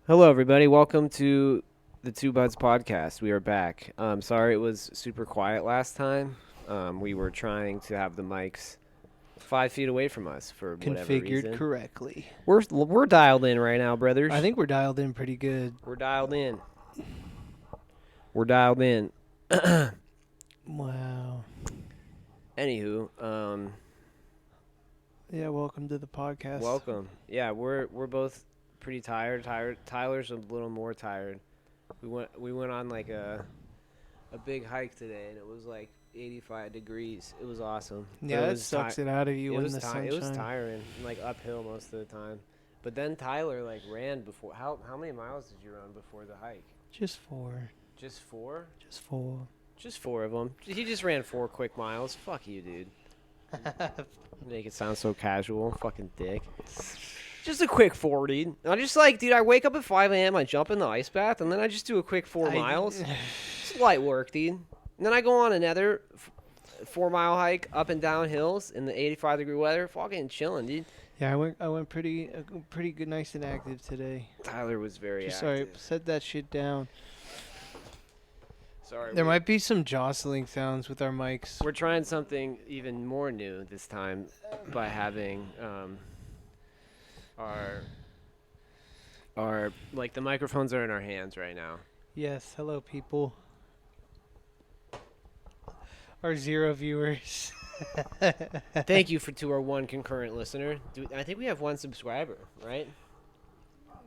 Hello, everybody. Welcome to the Two Buds podcast. We are back. Sorry it was super quiet last time. We were trying to have the mics 5 feet away from us for whatever Configured reason. correctly. We're dialed in right now, brothers. I think we're dialed in pretty good. We're dialed in. We're dialed in. Wow. Anywho, Yeah, welcome to the podcast. welcome. Yeah, we're both pretty tired. Tyler's a little more tired. We went on like a big hike today, and it was like 85 degrees. It was awesome. But Yeah, it that was sucks it out of you it when was the sunshine. it was tiring, like uphill most of the time. But then Tyler like ran before. How many miles did you run before the hike? Just four. Just four? Just four. Just four of them. He just ran 4 quick miles. Fuck you, dude. Make it sound so casual. Fucking dick. Just a quick 4, dude. I just like, dude, I wake up at 5 a.m., I jump in the ice bath, and then I just do a quick 4 miles. It's light work, dude. And then I go on another 4 mile hike up and down hills in the 85-degree weather. Fucking chilling, dude. Yeah, I went pretty good, nice and active today. Tyler was very Just sorry, active. set that shit down. Sorry. There might be some jostling sounds with our mics. We're trying something even more new this time by having our like the microphones are in our hands right now. Yes, hello people. Our 0 viewers. Thank you to our one concurrent listener. I think we have one subscriber, right?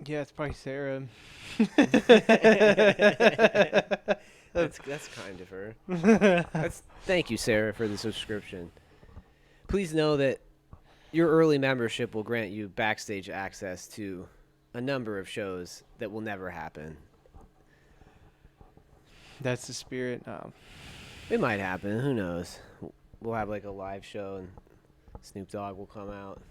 Yeah, it's probably Sarah. That's kind of her. Thank you, Sarah, for the subscription. Please know that your early membership will grant you backstage access to a number of shows that will never happen. That's the spirit. It might happen. Who knows? We'll have like a live show and Snoop Dogg will come out.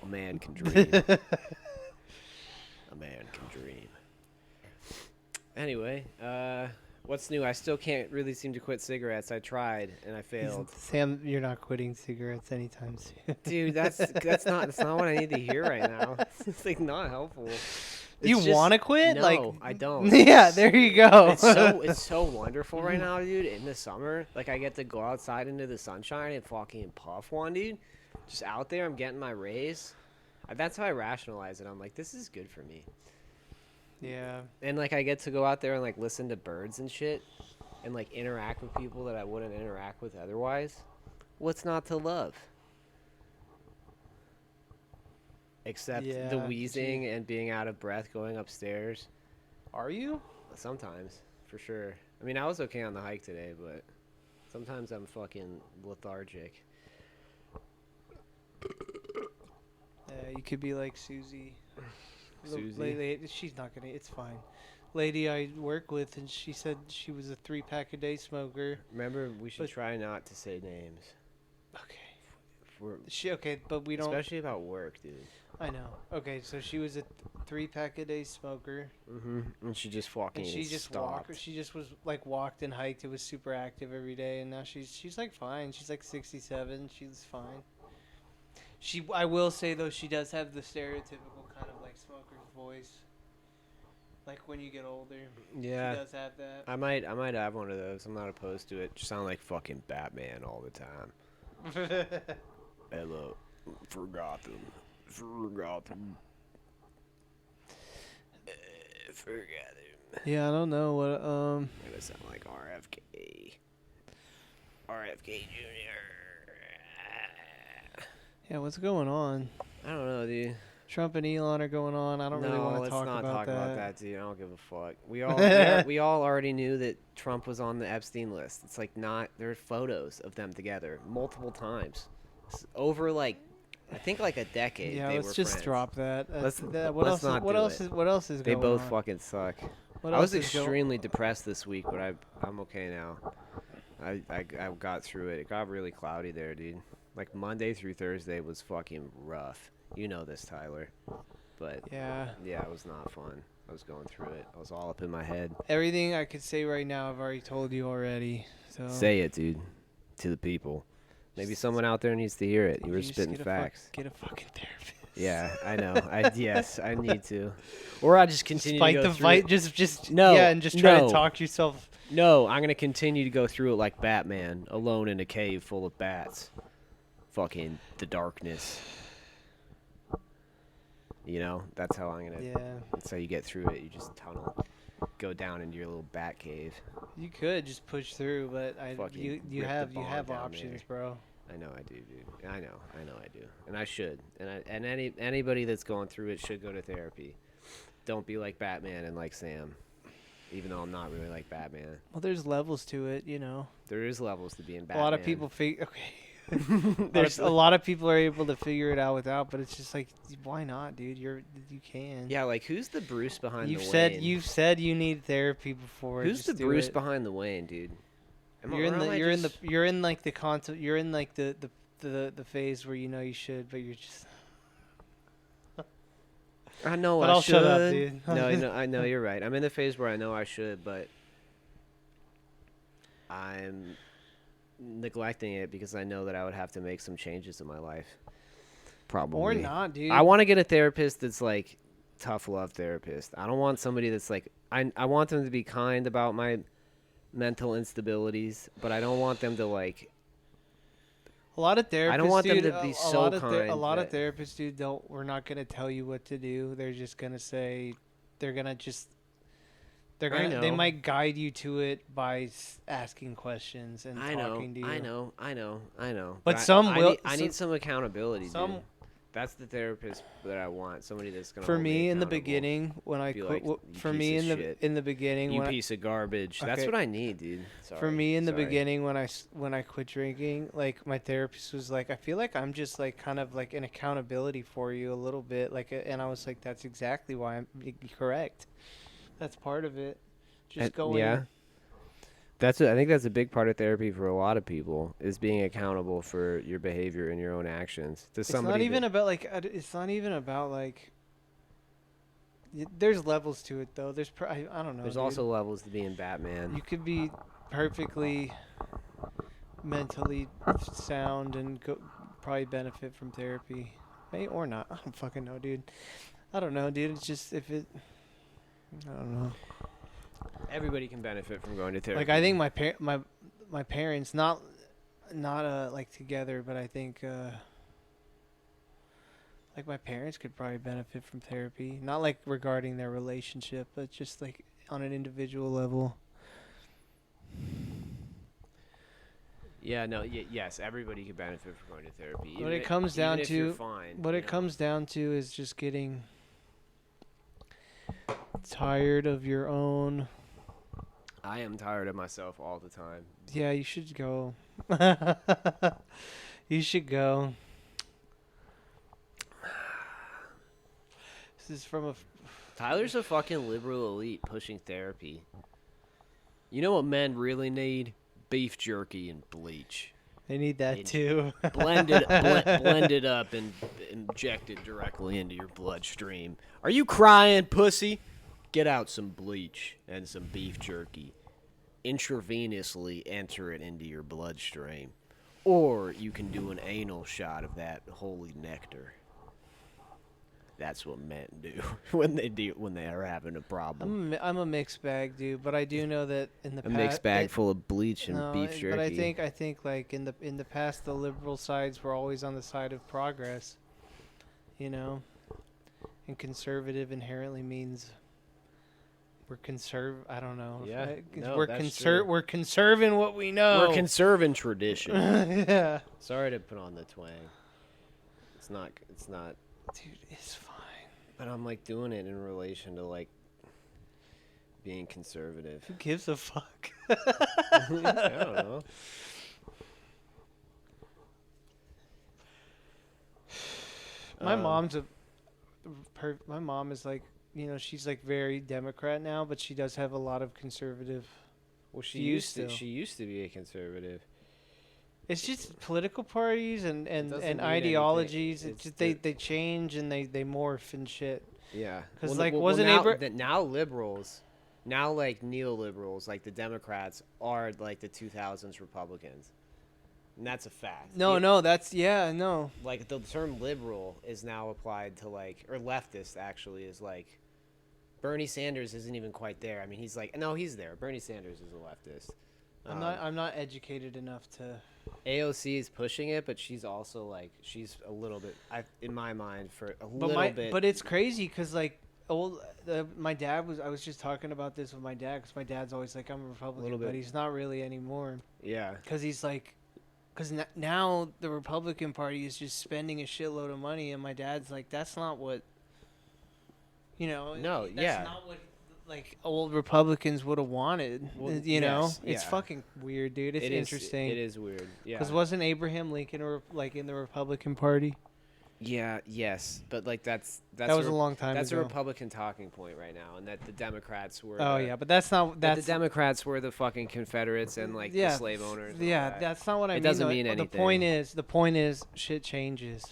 A man can dream. A man can dream. Anyway, what's new? I still can't really seem to quit cigarettes. I tried and I failed. Sam, you're not quitting cigarettes anytime soon. Dude, that's not what I need to hear right now. It's like not helpful. You want to quit? No, like I don't. Yeah, there you go. It's so wonderful right now, dude. In the summer, like I get to go outside into the sunshine and fucking puff one, dude. Just out there, I'm getting my rays. That's how I rationalize it. I'm like, this is good for me. Yeah. And like I get to go out there and like listen to birds and shit, and like interact with people that I wouldn't interact with otherwise. What's not to love? Except the Yeah, wheezing and being out of breath going upstairs. Are you? Sometimes, for sure. I mean, I was okay on the hike today, but sometimes I'm fucking lethargic. You could be like Susie. Susie? She's not gonna. It's fine. Lady I work with, and she said she was a 3-pack a day smoker. Remember, we should But- try not to say names. Okay. For, Okay, but we don't. especially about work, dude. I know. Okay, so she was a 3-pack a day smoker, Mm-hmm. And she just fucking and she just stopped. walked. She just was like walked and hiked. It was super active every day, and now she's like fine. She's like 67. She's fine. I will say though, she does have the stereotypical kind of like smoker's voice. Like when you get older, Yeah. she does have that. I might have one of those. I'm not opposed to it. Just sound like fucking Batman all the time. Hello. Forgotten. Forgotten. Forgotten. Yeah, I don't know what I'm gonna sound like RFK. RFK Jr. Yeah, what's going on? I don't know, dude. Trump and Elon are going on. I don't really want to let's talk not about talk that. about that, dude. I don't give a fuck. We all already knew that Trump was on the Epstein list. It's like not. There are photos of them together multiple times, over like, I think like a decade. Yeah, they let's were just friends. drop that. Let's- what let's else? not What do else it. is? What else is They going both on? fucking suck. What I was else is go- extremely depressed this week, but I'm okay now. I got through it. It got really cloudy there, dude. Like Monday through Thursday was fucking rough. You know this, Tyler. But Yeah. yeah, it was not fun. I was going through it. I was all up in my head. Everything I could say right now, I've already told you already. So Say it, dude, to the people. Maybe someone out there needs to hear it. You were just spitting facts. Get a fucking therapist. Yeah, I know. Yes, I need to. Or I just continue Fight to go the through fight. it. Just No, yeah, and just try no. to talk yourself. No, I'm gonna continue to go through it like Batman, alone in a cave full of bats. Fucking the darkness. You know, that's how I'm gonna. Yeah, That's how you get through it. You just tunnel, go down into your little bat cave. you could just push through, but Fucking you rip the have bong down options, bro. I know I do, dude. I know I do, and I should. And anybody that's going through it should go to therapy. Don't be like Batman and like Sam, even though I'm not really like Batman. Well, there's levels to it, you know. There is levels to being Batman. A lot of people There's a lot of people are able to figure it out without, but it's just like, why not, dude? You can. Yeah, like who's the Bruce behind You've the said Wayne? you've said you need therapy before. Who's just the do Bruce it. behind the Wayne, dude? You're in like the concept. You're in like the phase where you know you should, but you're just. I know But I I'll should. shut up, dude. No, I know you're right. I'm in the phase where I know I should, but I'm neglecting it because I know that I would have to make some changes in my life. Probably. Or not, dude. I want to get a therapist that's like tough love therapist. I don't want somebody that's like I want them to be kind about my mental instabilities, but I don't want them to like A lot of therapists. I don't want them dude, to be a so lot of kind A lot of that- therapists, dude, don't. We're not gonna tell you what to do. They're just gonna say. They're gonna just. They're I gonna. They know. might guide you to it by asking questions and I know, talking to you. I know. But I- some I will- Need, I need some accountability, some- dude. That's the therapist that I want. Somebody that's gonna. For hold me, in the accountable. beginning, when I Be quit, like, "You for piece me of in shit. the beginning, You when piece of garbage. That's Okay. what I need, dude. Sorry. for me in the Sorry. beginning when I quit drinking, like my therapist was like, I feel like I'm just like kind of like an accountability for you a little bit, like, and I was like, that's exactly why I'm correct. That's part of it. Just go Yeah. in. I think that's a big part of therapy for a lot of people is being accountable for your behavior and your own actions. To It's somebody not even that- about like. It's not even about like. There's levels to it though. I don't know. There's dude. also levels to being Batman. You could be perfectly mentally sound and probably benefit from therapy, may or not. I don't fucking know, dude. I don't know, dude. It's just if it. I don't know. Everybody can benefit from going to therapy. Like I think my parents not like together, but I think like my parents could probably benefit from therapy. Not like regarding their relationship, but just like on an individual level. Yeah, no, yes, everybody could benefit from going to therapy. What it comes down if you're to- fine, What you it know? comes down to is just getting tired of your own. I am tired of myself all the time. Yeah, you should go. You should go. This is from a. Tyler's a fucking liberal elite pushing therapy. You know what men really need? Beef jerky and bleach. They need that It- too. Blended up and injected directly into your bloodstream. Are you crying, pussy? Get out some bleach and some beef jerky. Intravenously enter it into your bloodstream. Or you can do an anal shot of that holy nectar. That's what men do when they are having a problem. I'm a mixed bag, dude. But I do know that in the A past, mixed bag full of bleach and no, beef jerky. but I think like in the past, the liberal sides were always on the side of progress. You know, and conservative inherently means we're I don't know. Yeah, no, we're that's true. We're conserving what we know. We're conserving tradition. Yeah, Sorry to put on the twang. It's not, dude, it's fine. but I'm like doing it in relation to like being conservative. Who gives a fuck? I don't know. My Um, mom's my mom is like, you know, she's like very Democrat now, but she does have a lot of conservative. Well, she views used to. still. She used to be a conservative. It's just political parties and doesn't mean ideologies. anything. It's It's just they change and they morph and shit. Yeah. 'Cause, like, wasn't now liberals, now like neoliberals, like the Democrats are like the 2000s Republicans. And that's a fact. No, that's no. Like the term liberal is now applied to like, or leftist actually is like, Bernie Sanders isn't even quite there. I mean, he's like, no, he's there. Bernie Sanders is a leftist. I'm not educated enough to. AOC is pushing it, but she's also like, she's a little bit, in my mind, for a little bit. But it's crazy because like my dad I was just talking about this with my dad because my dad's always like, I'm a Republican, but he's not really anymore. Yeah. Because he's like. Because now the Republican Party is just spending a shitload of money, and my dad's like, that's not what, No, that's not what, like, old Republicans would have wanted, Well, It's yeah. fucking weird, dude. It's interesting. It is weird, yeah. Because wasn't Abraham Lincoln, in the Republican Party? Yeah, yes, but, like, that was a long time That's ago. a Republican talking point right now, and that the Democrats were But that's not, the Democrats were the fucking Confederates and, like, the slave owners. And all that. That's not what I mean. It doesn't though. mean anything. The point is, shit changes.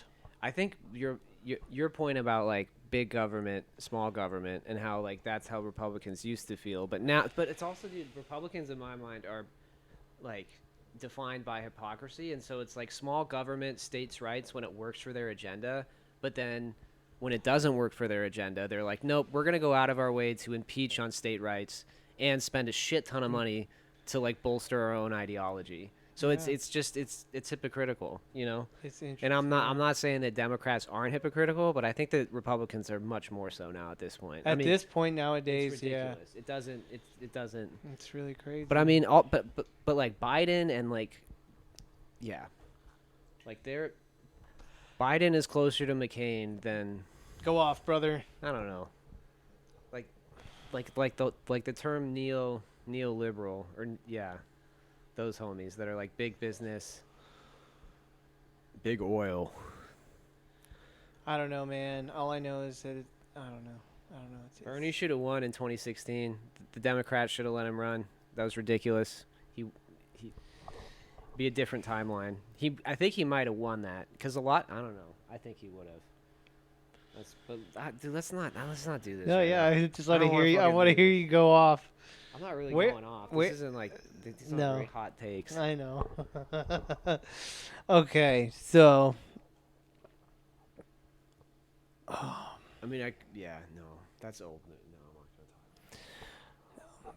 I think your point about like big government, small government, and how like that's how Republicans used to feel, but it's also, dude, Republicans in my mind are like defined by hypocrisy, and so it's like small government, states' rights when it works for their agenda, but then when it doesn't work for their agenda, they're like, nope, we're gonna go out of our way to impeach on state rights and spend a shit ton of money to like bolster our own ideology. So it's hypocritical, It's interesting. And I'm not saying that Democrats aren't hypocritical, but I think that Republicans are much more so now at this point. At this point it's nowadays, ridiculous. It doesn't. It's really crazy. But I mean, but like Biden and like, yeah, like Biden is closer to McCain than, Go off, brother. I don't know, like the term neoliberal, or yeah. Those homies that are like big business, big oil. I don't know, man. All I know is that I don't know. Bernie should have won in 2016. The Democrats should have let him run. That was ridiculous. He be a different timeline. I think he might have won that because I don't know. I think he would have. Dude, let's not do this. No, right yeah, now. I just want to don't hear wanna you. I fucking want to do hear you go off. I'm not really Where- going off. where- This isn't like these aren't No. very hot takes. I know. Okay, so. I mean, no, that's old. No, I'm not gonna talk.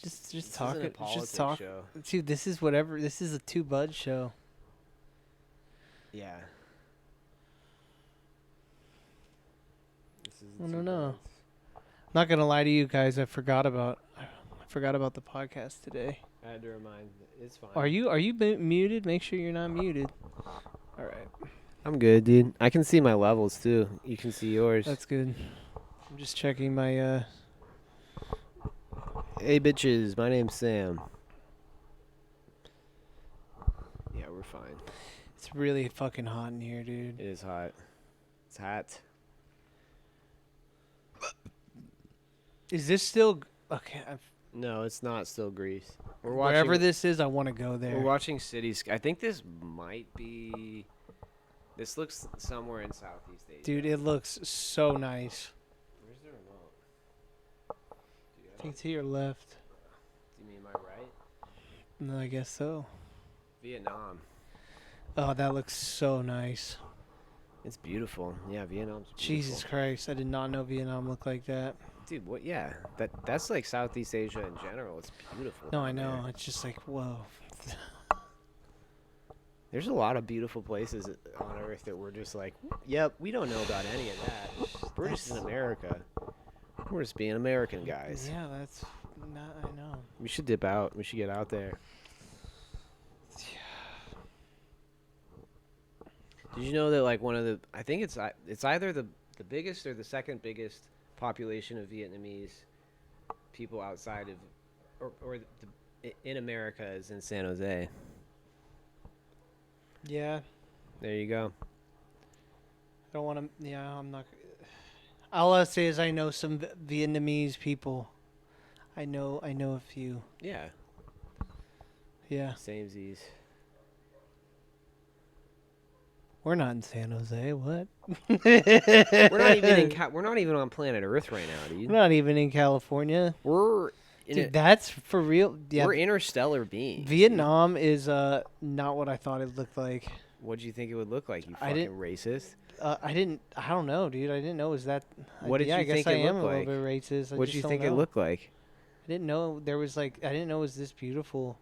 Just This talk isn't a it. Just politics talk. show. Dude, this is whatever. This is a Two Bud show. Yeah. This is I don't two know. buds. Not gonna lie to you guys. I forgot about the podcast today. I had to remind. It's fine. Are you muted? Make sure you're not muted. All right, I'm good, dude. I can see my levels too. You can see yours. that's good. I'm just checking my. Hey, bitches. My name's Sam. Yeah, we're fine. It's really fucking hot in here, dude. It is hot. It's hot. Is this still okay? No, it's not still Greece. We're watching. Wherever this is, I want to go there. We're watching Cities. I think this might be. This looks somewhere in Southeast Asia. Dude, it looks so nice. Where's the remote? I think to your left. Do you mean my right? No, I guess so. Vietnam. Oh, that looks so nice. It's beautiful. Yeah, Vietnam's beautiful. Jesus Christ, I did not know Vietnam looked like that. Dude, what? Yeah, that's like Southeast Asia in general. It's beautiful. No, I down know. there. It's just like, whoa. There's a lot of beautiful places on Earth that we're just like, yep, we don't know about any of that. We're just in America. We're just being American guys. Yeah, that's not. I know. We should dip out. We should get out there. Did you know that like one of the I think it's either the biggest or the second biggest population of Vietnamese people outside of in America is in San Jose. Yeah, There you go. I don't want to. Yeah, I'm not. All I'll say is I know some Vietnamese people. I know a few. Yeah, Yeah, samesies. we're not in San Jose. What? We're not even we're not even on planet Earth right now, dude. We're not even in California. We're Dude, that's for real. Yeah, we're interstellar beings. Vietnam is not what I thought it looked like. What do you think it would look like? You I fucking didn't- racist. I don't know, dude. I didn't know it was that. What did yeah, you I guess think I it am looked a little like? bit racist. What do you think it looked like? I didn't know there was like. I didn't know it was this beautiful.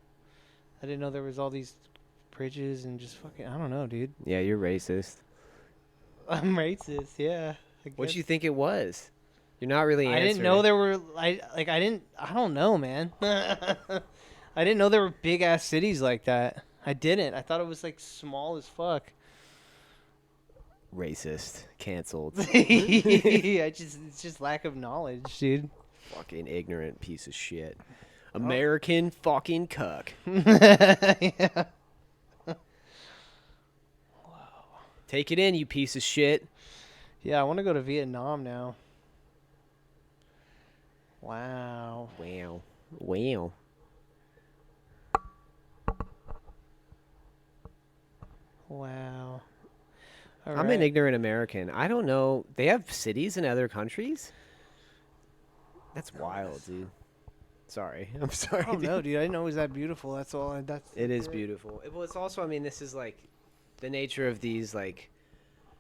I didn't know there was all these bridges and just fucking. I don't know, dude. Yeah, you're racist. I'm racist. Yeah. What do you think it was? You're not really answering. I didn't know there were. I didn't. I don't know, man. I didn't know there were big ass cities like that. I didn't. I thought it was like small as fuck. Racist. Canceled. It's just lack of knowledge, dude. Fucking ignorant piece of shit. American fucking cuck. Yeah. Take it in, you piece of shit. Yeah, I want to go to Vietnam now. Wow. Wow. Wow. Wow. I'm an ignorant American. I don't know. They have cities in other countries? That's wild, dude. Sorry. I'm sorry. I don't dude. know, dude. I didn't know it was that beautiful. That's all. That's. It is beautiful. Well, it's also, I mean, this is like the nature of these like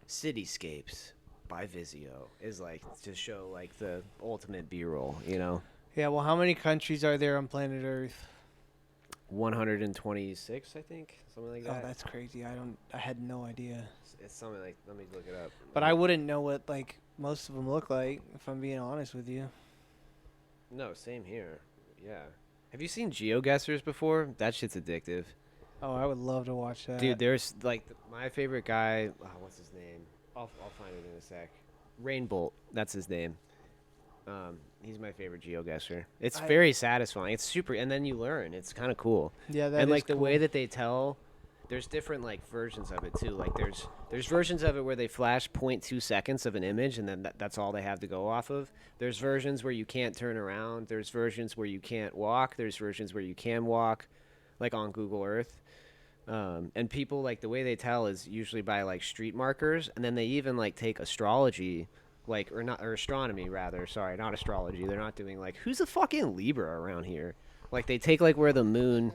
cityscapes by Vizio is like to show like the ultimate B-roll, you know? Yeah. Well, how many countries are there on planet Earth? 126, I think, something like Oh, that. that's crazy. I had no idea. It's something like, let me look it up. But I wouldn't know what like most of them look like if I'm being honest with you. No, same here. Yeah. Have you seen GeoGuessrs before? That shit's addictive. Oh, I would love to watch that. Dude, there's like my favorite guy. Oh, what's his name? I'll find it in a sec. Rainbolt, that's his name. He's my favorite GeoGuessr. It's very satisfying. It's super, and then you learn. It's kind of cool. Yeah, that And is like the cool. way that they tell, there's different like versions of it too. Like there's versions of it where they flash 0.2 seconds of an image, and then that's all they have to go off of. There's versions where you can't turn around. There's versions where you can't walk. There's versions where you can walk, like on Google Earth. And people like the way they tell is usually by like street markers, and then they even like take astrology, like or astronomy rather. Sorry, not astrology. They're not doing like who's a fucking Libra around here. Like they take like where the moon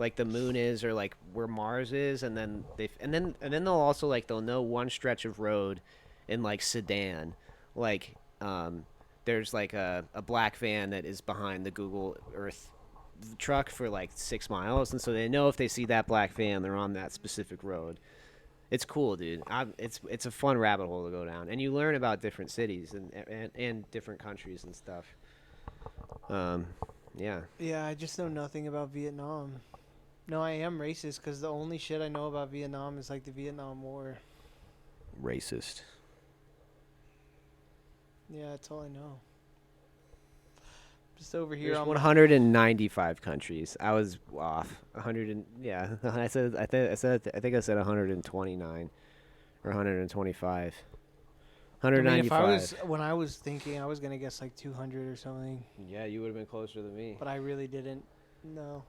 is, or like where Mars is, and then they'll also like they'll know one stretch of road in like Sudan, like there's like a black van that is behind the Google Earth truck for like 6 miles, and so they know if they see that black van, they're on that specific road. It's cool, dude. It's a fun rabbit hole to go down, and you learn about different cities and different countries and stuff. Yeah. Yeah, I just know nothing about Vietnam. No, I am racist because the only shit I know about Vietnam is like the Vietnam War. Racist. Yeah, that's all I know. Just over here There's on 195 countries. I was off. 100 and yeah. I think I said 129 or 125. I mean, 195. when I was thinking, I was gonna guess like 200 or something, Yeah, you would have been closer than me. but I really didn't. No.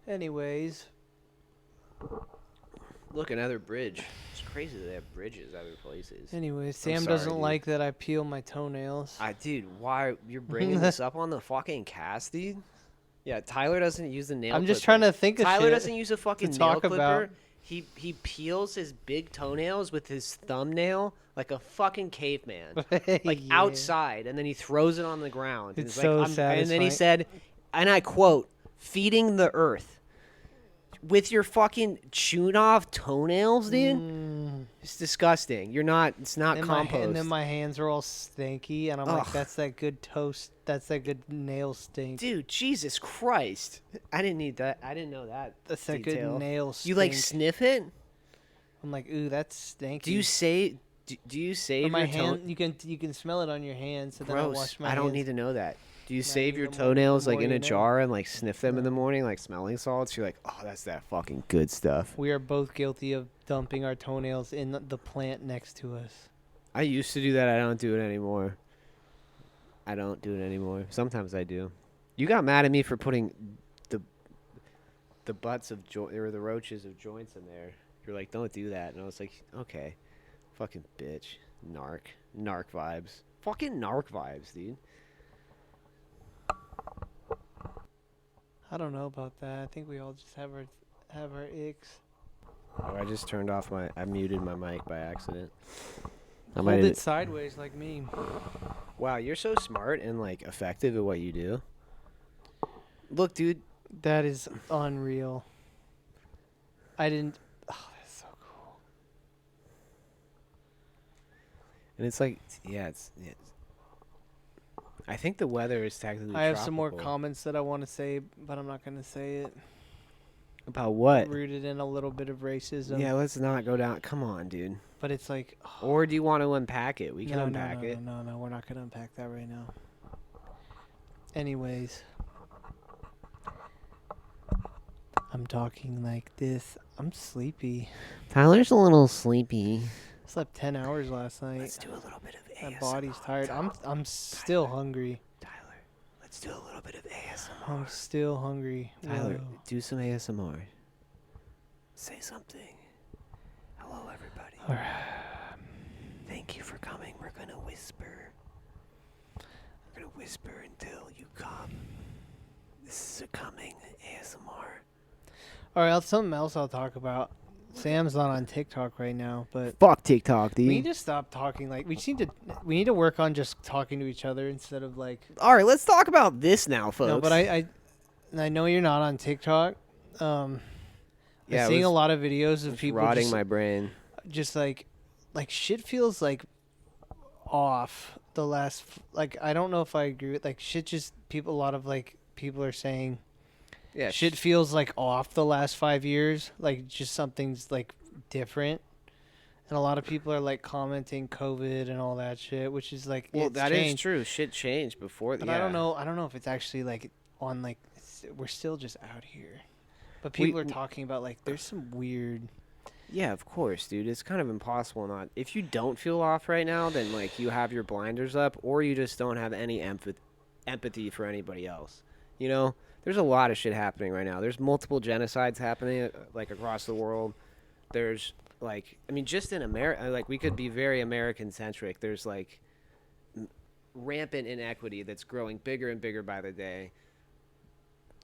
Anyways, Look, another bridge. It's crazy that they have bridges other places. Sam sorry, doesn't dude. like that I peel my toenails. Dude, why you're bringing this up on the fucking cast, dude? Yeah, Tyler doesn't use the nail. I'm just clipper. trying to think of Tyler shit doesn't use a fucking to nail talk clipper. about. He peels his big toenails with his thumbnail like a fucking caveman, like Yeah. outside, and then he throws it on the ground. And It's he's so like, and then he satisfying. said, and I quote, "Feeding the earth." With your fucking chewed off toenails, dude. Mm. It's disgusting. You're not. It's not And compost. then my hands are all stanky, and I'm like, Ugh. that's that good toast. That's that good nail stink. Dude, Jesus Christ! I didn't need that. I didn't know that. That's that detail. good nail stink. You like sniff it? I'm like, ooh, that's stanky. Do you say? Do you save Or my your hand? You can smell it on your hands. So then I Gross. wash my I don't hands. need to know that. Do you Not save even your the more- toenails the like more in a you know. jar and like sniff them in the No. morning like smelling salts? You're like, oh, that's that fucking good stuff. We are both guilty of dumping our toenails in the plant next to us. I used to do that. I don't do it anymore. Sometimes I do. You got mad at me for putting the butts of or the roaches of joints in there. You're like, don't do that, and I was like, okay, fucking bitch, narc vibes, fucking narc vibes, dude. I don't know about that. I think we all just have our icks. Oh, I just turned off I muted my mic by accident. Hold it sideways like me. Wow, you're so smart and like effective at what you do. Look, dude. That is unreal. I didn't. Oh, that's so cool. And it's like, yeah, it's I think the weather is technically I have some more tropical. comments that I want to say, but I'm not going to say it. About what? Rooted in a little bit of racism. Yeah, let's not go down. Come on, dude. But it's like. Or do you want to unpack it? We can unpack it. No, we're not going to unpack that right now. Anyways. I'm talking like this. I'm sleepy. Tyler's a little sleepy. Slept 10 hours last night. Let's do a little bit of ASMR. My body's tired. I'm still hungry. Tyler, let's do a little bit of ASMR. I'm still hungry. Tyler, Whoa. do some ASMR. Say something. Hello, everybody. All right. Thank you for coming. We're going to whisper. We're going to whisper until you come. This is a coming ASMR. All right, something else I'll talk about. Sam's not on TikTok right now, but Fuck TikTok, dude. we need to stop talking. Like we need to work on just talking to each other instead of like. All right, let's talk about this now, folks. No, but I know you're not on TikTok. I'm seeing a lot of videos of people rotting just, my brain. just like shit feels like off the last. Like I don't know if I agree with like shit. Just people. A lot of like people are saying. Yeah, Shit feels like off the last 5 years. Like just something's like different. And a lot of people are like commenting COVID and all that shit, which is like well, it's that is changed. true. Shit changed before. But yeah. I don't know if it's actually like on like we're still just out here. But people are talking about like there's some weird. Yeah, of course, dude. It's kind of impossible not. If you don't feel off right now, then like you have your blinders up, or you just don't have any empathy for anybody else. You know, there's a lot of shit happening right now. There's multiple genocides happening like across the world. There's like, I mean, just in America, like we could be very American centric. There's like rampant inequity that's growing bigger and bigger by the day.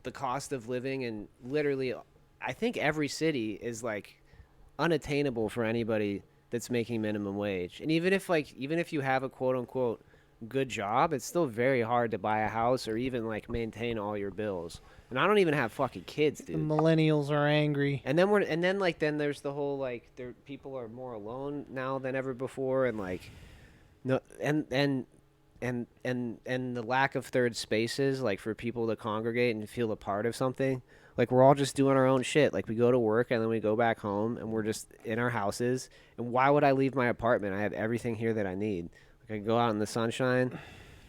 The cost of living and literally, I think every city is like unattainable for anybody that's making minimum wage. And even if you have a quote unquote good job, it's still very hard to buy a house or even like maintain all your bills. And I don't even have fucking kids, The dude. millennials are angry. And then then there's the whole like people are more alone now than ever before, and like no and the lack of third spaces, like for people to congregate and feel a part of something. Like we're all just doing our own shit. Like we go to work and then we go back home and we're just in our houses. And why would I leave my apartment? I have everything here that I need. Like I can go out in the sunshine.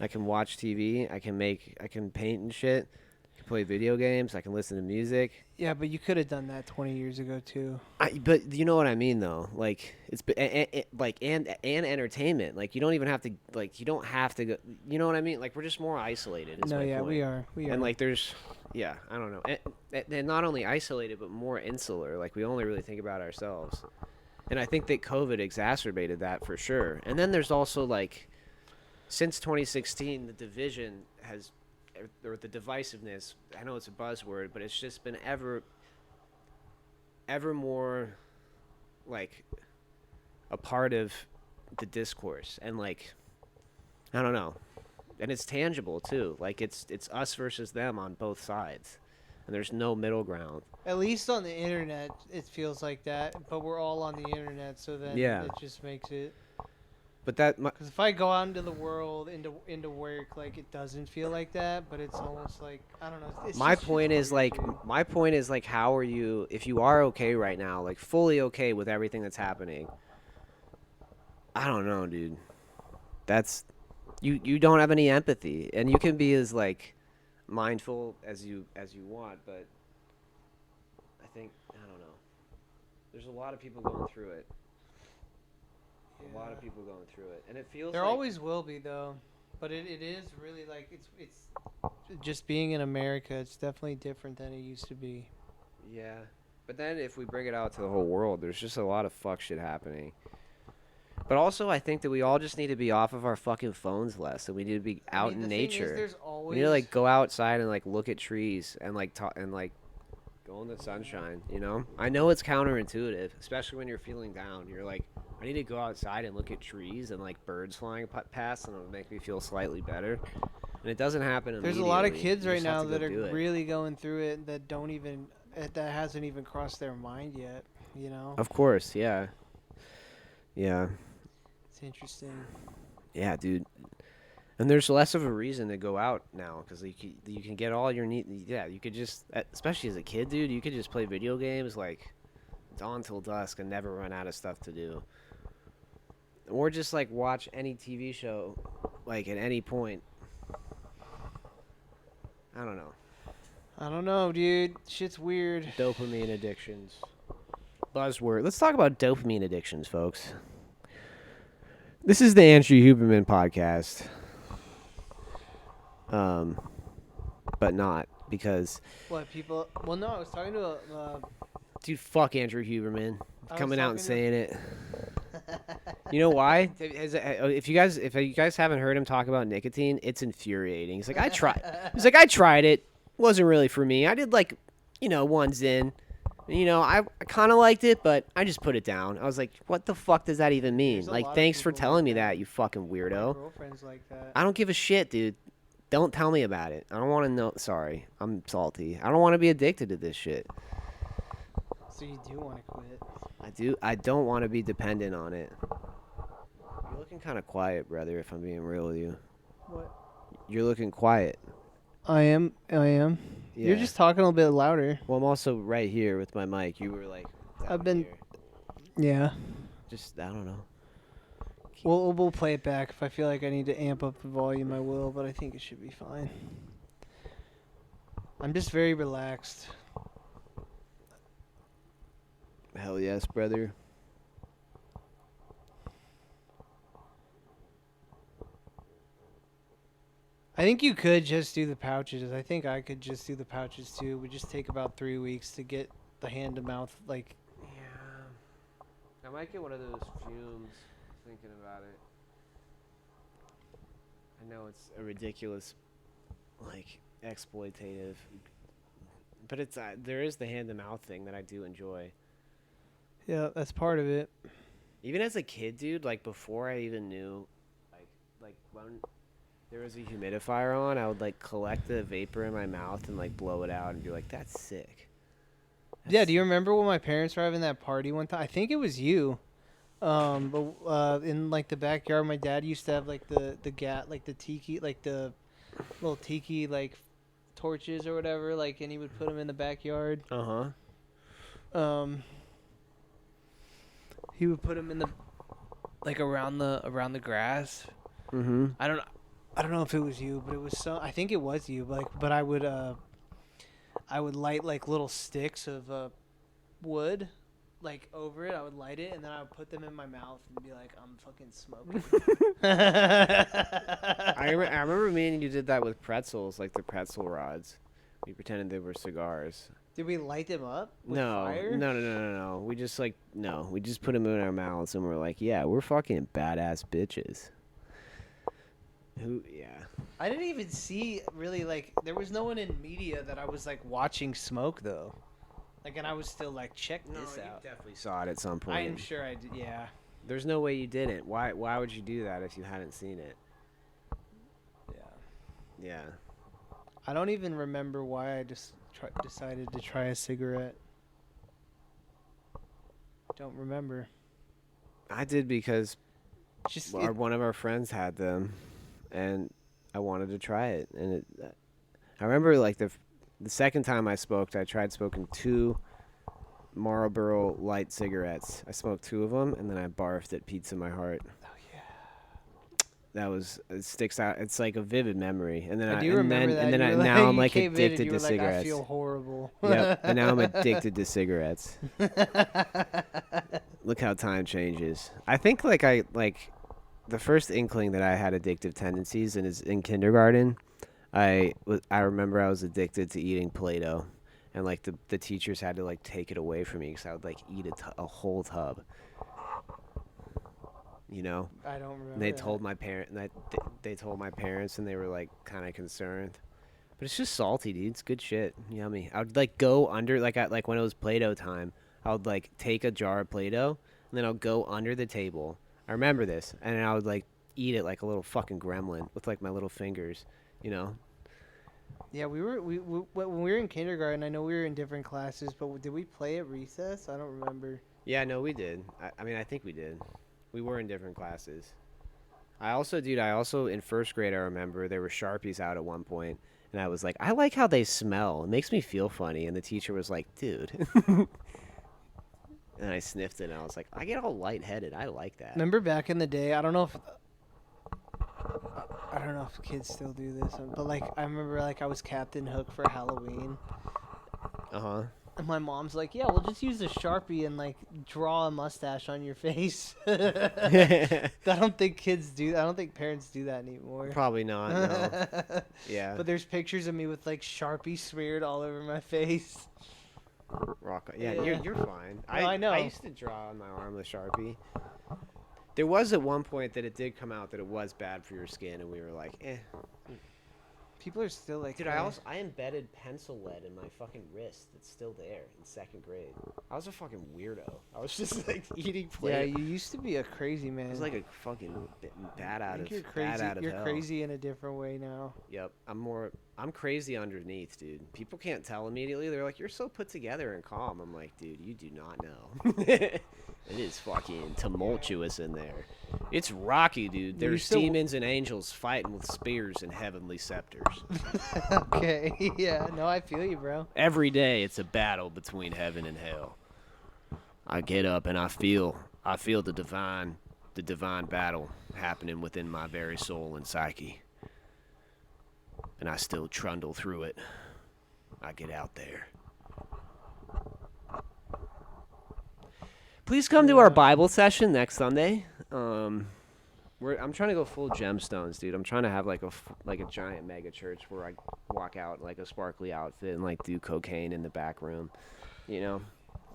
I can watch TV. I can paint and shit. I can play video games. I can listen to music. Yeah, but you could have done that 20 years ago too. But you know what I mean, though. Like it's and entertainment. Like you don't even have to. Like you don't have to go. You know what I mean? Like we're just more isolated. No, yeah, point. we are. And like there's, yeah, I don't know. And not only isolated, but more insular. Like we only really think about ourselves. And I think that COVID exacerbated that for sure. And then there's also like, since 2016, the division has, or the divisiveness. I know it's a buzzword, but it's just been ever more like a part of the discourse. And like, I don't know. And it's tangible too. Like it's us versus them on both sides. And there's no middle ground. At least on the internet, it feels like that. But we're all on the internet, so then Yeah. it just makes it. But that, Because if I go out into the world, into work, like it doesn't feel like that. But it's almost like I don't know. It's my just point is weird, like, dude. my point is like, how are you, if you are okay right now, like fully okay with everything that's happening? I don't know, dude. That's, you don't have any empathy, and you can be as like mindful as you want, but I think, I don't know. There's a lot of people going through it. A lot of people going through it, and it feels There like, always will be though, but it is really like it's just being in America. It's definitely different than it used to be. yeah. But then if we bring it out to the whole world, there's just a lot of fuck shit happening. But also, I think that we all just need to be off of our fucking phones less, and we need to be I out mean, in the thing is, nature. there's We always need to like go outside and like look at trees and like talk and like go in the sunshine. You know, I know it's counterintuitive, especially when you're feeling down. You're like, I need to go outside and look at trees and like birds flying past, and it'll make me feel slightly better. And it doesn't happen There's immediately. a lot of kids You right just have now to go that are do it. really going through it that don't even that hasn't even crossed their mind yet. You know, Of course, yeah, yeah, it's interesting. yeah, dude. And there's less of a reason to go out now because you can get all your need. Yeah, you could just, especially as a kid, dude, you could just play video games like dawn till dusk and never run out of stuff to do. Or just like watch any TV show, like at any point. I don't know. I don't know, dude. Shit's weird. Dopamine addictions. Buzzword. Let's talk about dopamine addictions, folks. This is the Andrew Huberman podcast. But not because, What people? Well, no, I was talking to a. dude, fuck Andrew Huberman I was coming out and talking to- saying it. You know why? If you guys haven't heard him talk about nicotine, it's infuriating. He's like, I tried it. Wasn't really for me. I did like, one Zyn. I kind of liked it, but I just put it down. I was like, what the fuck does that even mean? There's a lot Like, of thanks for people telling like me that. that, you fucking My weirdo. girlfriend's like that. I don't give a shit, dude. Don't tell me about it. I don't want to know. Sorry. I'm salty. I don't want to be addicted to this shit. So you do want to quit? I do. I don't want to be dependent on it. You're looking kind of quiet, brother, if I'm being real with you. What? You're looking quiet. I am. Yeah. You're just talking a little bit louder. Well, I'm also right here with my mic. You were like. I've down been- here. Yeah. Just, I don't know. We'll play it back. If I feel like I need to amp up the volume, I will. But I think it should be fine. I'm just very relaxed. Hell yes, brother. I think you could just do the pouches. I think I could just do the pouches too. It would just take about 3 weeks to get the hand to mouth. Like, Yeah. I might get one of those fumes thinking about it. I know it's a ridiculous, like, exploitative. But it's there is the hand to mouth thing that I do enjoy. yeah, that's part of it. Even as a kid, dude, like before I even knew, like when there was a humidifier on, I would like collect the vapor in my mouth and like blow it out and be like, "That's sick." Yeah, do you remember when my parents were having that party one time? I think it was you. But in like the backyard, my dad used to have like the tiki, like the little tiki like torches or whatever. Like, and he would put them in the backyard. Uh huh. He would put them in the like around the grass. Mm-hmm. I don't know if it was you, but it was so. I think it was you. But I would light like little sticks of wood, like over it. I would light it, and then I would put them in my mouth and be like, "I'm fucking smoking." I remember me and you did that with pretzels, like the pretzel rods. We pretended they were cigars. Did we light them up with No, fire? no. We just we just put them in our mouths and we're like, yeah, we're fucking badass bitches. Yeah. I didn't even see really like there was no one in media that I was like watching smoke though. Like, and I was still like, check this out. Definitely saw it at some point. I am sure I did. Yeah. There's no way you didn't. Why would you do that if you hadn't seen it? Yeah. Yeah. I don't even remember why I just decided to try a cigarette. Don't remember. I did because Just one of our friends had them, and I wanted to try it. And I remember like the second time I smoked, I tried smoking 2 Marlboro Light cigarettes. I smoked 2 of them, and then I barfed at Pizza My Heart. oh yeah. It sticks out. It's like a vivid memory. And then I do remember that. And then You were now I'm you like came in and addicted you to were like, cigarettes. I feel horrible. Yep. And now I'm addicted to cigarettes. Look how time changes. I think the first inkling that I had addictive tendencies is in kindergarten. I remember I was addicted to eating Play-Doh, and like the teachers had to like take it away from me because I would like eat a whole tub. you know. I don't remember. And they that. told my parent, they told my parents, and they were like kind of concerned. But it's just salty, dude. It's good shit. Yummy. I would like go under like when it was Play-Doh time. I would like take a jar of Play-Doh, and then I'll go under the table. I remember this, and then I would like eat it like a little fucking gremlin with like my little fingers, you know. Yeah, we when we were in kindergarten. I know we were in different classes, but did we play at recess? I don't remember. Yeah, no, we did. I mean, I think we did. We were in different classes. I also in first grade, I remember there were Sharpies out at one point, and I was like, I like how they smell. It makes me feel funny. And the teacher was like, dude. And I sniffed it, and I was like, I get all lightheaded. I like that. Remember back in the day? I don't know if kids still do this, but like I remember like I was Captain Hook for Halloween. Uh-huh. And my mom's like, yeah, we'll just use a Sharpie and like draw a mustache on your face. I don't think parents do that anymore. Probably not, no. Yeah. But there's pictures of me with like Sharpie smeared all over my face. Rock. Yeah, Yeah. you're fine. No, I know. I used to draw on my arm with Sharpie. There was at one point that it did come out that it was bad for your skin, and we were like, eh. People are still like, Dude, I embedded pencil lead in my fucking wrist. It's still there in second grade. I was a fucking weirdo. I was just like eating play. yeah, you used to be a crazy man. I was like a fucking bat out I think of you're crazy. bat out of You're hell. crazy in a different way now. Yep, I'm crazy underneath, dude. People can't tell immediately. They're like, you're so put together and calm. I'm like, dude, you do not know. It is fucking tumultuous in there. It's rocky, dude. There's demons and angels fighting with spears and heavenly scepters. Okay, yeah, no, I feel you, bro. Every day it's a battle between heaven and hell. I get up and I feel the divine battle happening within my very soul and psyche. And I still trundle through it. I get out there. Please come to our Bible session next Sunday. I'm trying to go full gemstones, dude. I'm trying to have like a giant mega church where I walk out in like a sparkly outfit and like do cocaine in the back room, you know.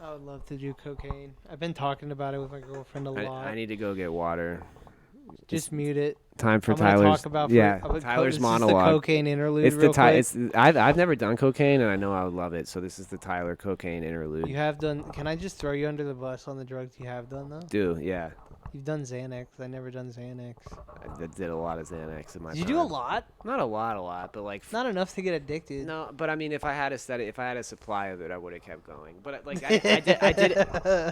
I would love to do cocaine. I've been talking about it with my girlfriend a lot. I need to go get water. Just mute it. Time for I'm gonna Tyler's. talk about Tyler's this monologue. Is the cocaine interlude. It's real quick. I've never done cocaine, and I know I would love it. So this is the Tyler cocaine interlude. You have done. Can I just throw you under the bus on the drugs you have done though? Do yeah. You've done Xanax. I never done Xanax. I did a lot of Xanax in my Did you time. do a lot? Not a lot, but like. Not enough to get addicted. No, but I mean, if I had a supply of it, I would have kept going. But like, I did.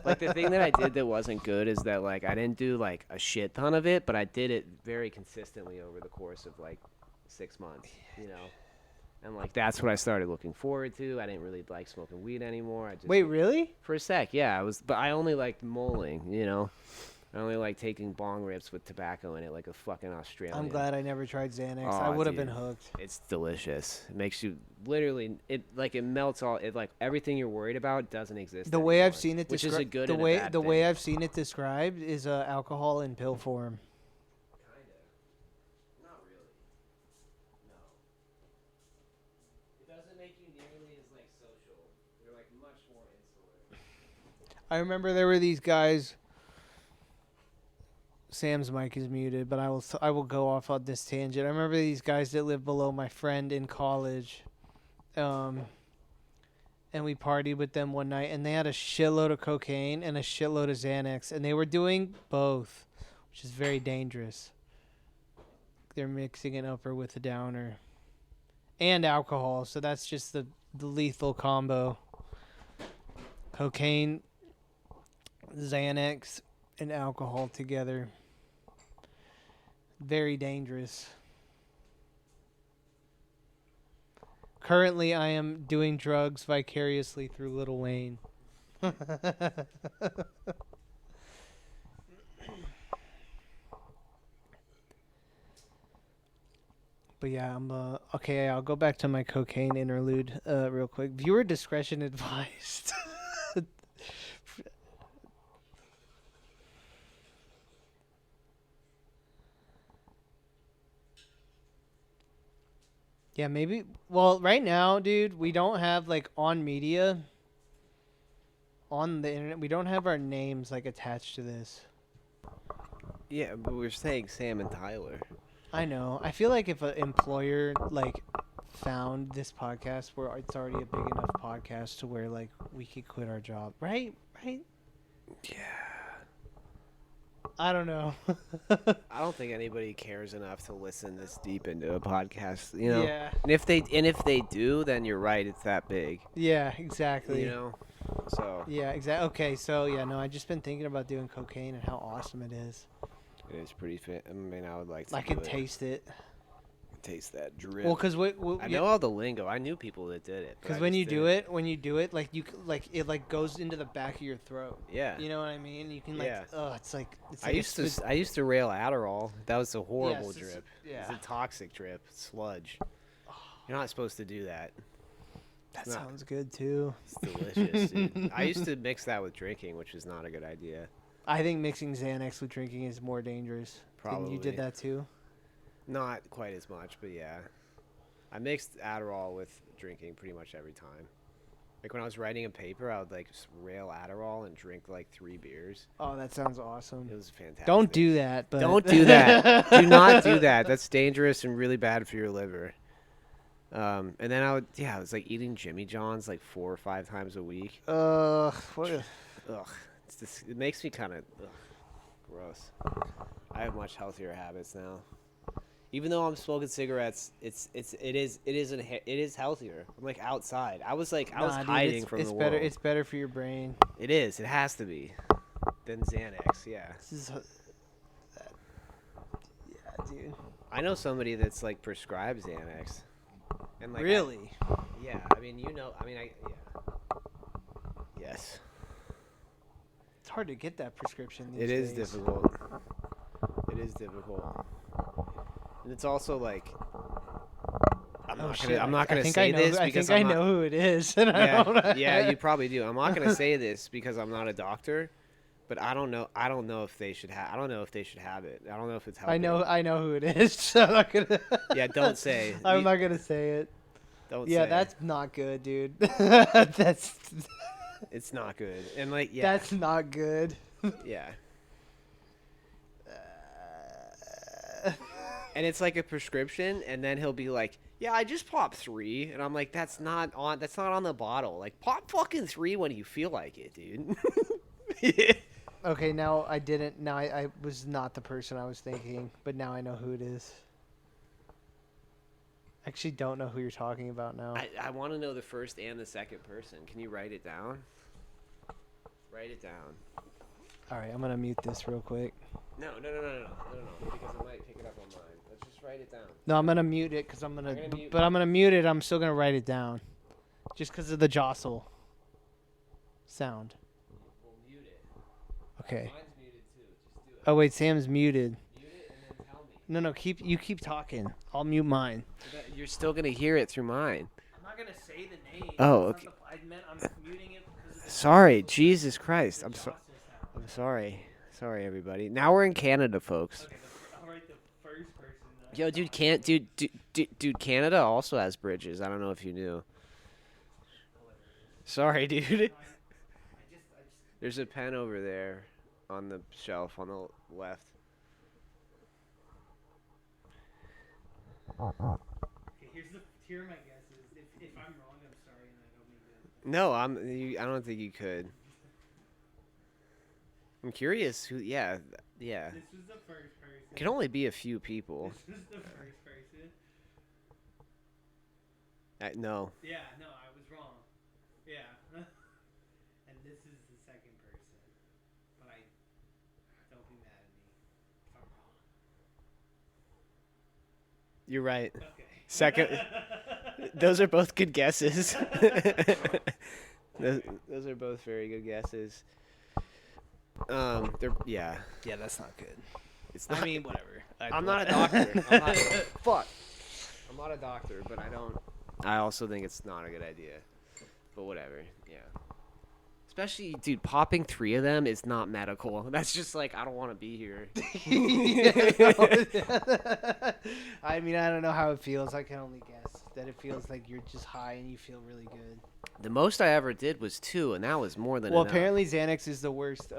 Like the thing that I did that wasn't good is that like I didn't do like a shit ton of it, but I did it very consistently over the course of like 6 months. You know. And like that's what I started looking forward to. I didn't really like smoking weed anymore. I just Wait, really? For a sec, yeah. But I only liked mulling. You know. I only like taking bong rips with tobacco in it, like a fucking Australian. I'm glad I never tried Xanax. Oh, I would have dude. been hooked. It's delicious. It makes you literally it melts all. It like everything you're worried about doesn't exist. The way anymore, I've seen it which is a good the and a way bad the way thing. I've seen it described is alcohol in pill form. Kinda. Not really. No. It doesn't make you nearly as like social. You're like much more insular. I remember there were these guys. Sam's mic is muted, but I will go off on this tangent. I remember these guys that lived below my friend in college, and we partied with them one night, and they had a shitload of cocaine and a shitload of Xanax, and they were doing both, which is very dangerous. They're mixing an upper with a downer, and alcohol, so that's just the lethal combo. Cocaine, Xanax, and alcohol together. Very dangerous. Currently, I am doing drugs vicariously through Lil Wayne. But yeah, okay. I'll go back to my cocaine interlude real quick. Viewer discretion advised. Yeah, maybe. Well, right now, dude, we don't have like on media, on the internet. We don't have our names like attached to this. Yeah, but we're saying Sam and Tyler. I know. I feel like if an employer like found this podcast where it's already a big enough podcast to where like we could quit our job, right? Right? Yeah. I don't know. I don't think anybody cares enough to listen this deep into a podcast, you know. Yeah. And if they do, then you're right. It's that big, Yeah. Exactly. you know. So Yeah. Exactly. Okay. So yeah. No. I just been thinking about doing cocaine and how awesome it is. it is pretty fit. I mean, I would like to. I can taste it. Taste that drip. Well, because I know all the lingo. I knew people that did it. but Because I when just you didn't. when you do it, like like it like goes into the back of your throat. Yeah. You know what I mean? You can like, Yeah. it's like I used to rail Adderall. That was a horrible Yes, it's- drip. yeah. It's a toxic drip. Sludge. You're not supposed to do that. That no. sounds good too. It's delicious, dude. I used to mix that with drinking, which is not a good idea. I think mixing Xanax with drinking is more dangerous. Probably. You did that too. Not quite as much, but yeah. I mixed Adderall with drinking pretty much every time. Like when I was writing a paper, I would like just rail Adderall and drink like 3 beers. Oh, that sounds awesome. It was fantastic. Don't do that. But Don't do that. Do not do that. That's dangerous and really bad for your liver. And then I was like eating Jimmy John's like 4 or 5 times a week. what? Ugh, it makes me kind of gross. I have much healthier habits now. Even though I'm smoking cigarettes, it is healthier. I'm like outside. I was hiding from it's the better. world. It's better for your brain. It is. It has to be. Than Xanax. Yeah. This is, yeah, dude. I know somebody that's like prescribed Xanax. And like Really? yeah. I mean, Yes. It's hard to get that prescription these It is days. difficult. It is difficult. And it's also like I'm not gonna say this because I know who it is. And I yeah, don't, yeah, you probably do. I'm not gonna say this because I'm not a doctor, but I don't know if they should have. I don't know if they should have it. I don't know if it's helping. I know who it is. So I'm not gonna. Yeah, don't say. I'm not gonna say it. Don't. Yeah, say. that's not good, dude. That's It's not good. And like, yeah, that's not good. yeah. And it's like a prescription, and then he'll be like, "Yeah, I just popped 3," and I'm like, "That's not on the bottle. Like, pop fucking 3 when you feel like it, dude." Okay, now I didn't. Now I was not the person I was thinking, but now I know who it is. I actually don't know who you're talking about now. I want to know the first and the second person. Can you write it down? Write it down. All right, I'm gonna mute this real quick. No, because I might pick it up on mine. Let's just write it down. No, I'm gonna mute it because I'm gonna. I'm gonna mute But I'm gonna mute it. I'm still gonna write it down, just because of the jostle sound. We'll mute it. Okay. Mine's muted too. Just do it. Oh wait, Sam's muted. Mute it and then tell me. No, keep talking. I'll mute mine. You're still gonna hear it through mine. I'm not gonna say the name. Oh, okay. I meant I'm muting it because of the Sorry, Jesus Christ. I'm sorry. Sorry, everybody. Now we're in Canada, folks. Okay, I'll write the first person. Yo, dude, Canada also has bridges. I don't know if you knew. Sorry, dude. There's a pen over there on the shelf on the left. Okay, here are my guesses. If I'm wrong, I'm sorry, and I don't mean to. No, I don't think you could. I'm curious who. Yeah. This was the first person. It can only be a few people. This was the first person. No. Yeah, no, I was wrong. Yeah. And this is the second person. But don't be mad at me if I'm wrong. You're right. Okay. Second. Those are both good guesses. those are both very good guesses. Yeah, that's not good. it's not. I mean, whatever. I'm not a doctor. I'm not a doctor, but I also think it's not a good idea. But whatever. Yeah. Especially, dude, popping 3 of them is not medical. That's just like, I don't want to be here. I mean, I don't know how it feels. I can only guess that it feels like you're just high and you feel really good. The most I ever did was 2, and that was more than Well, enough. apparently Xanax is the worst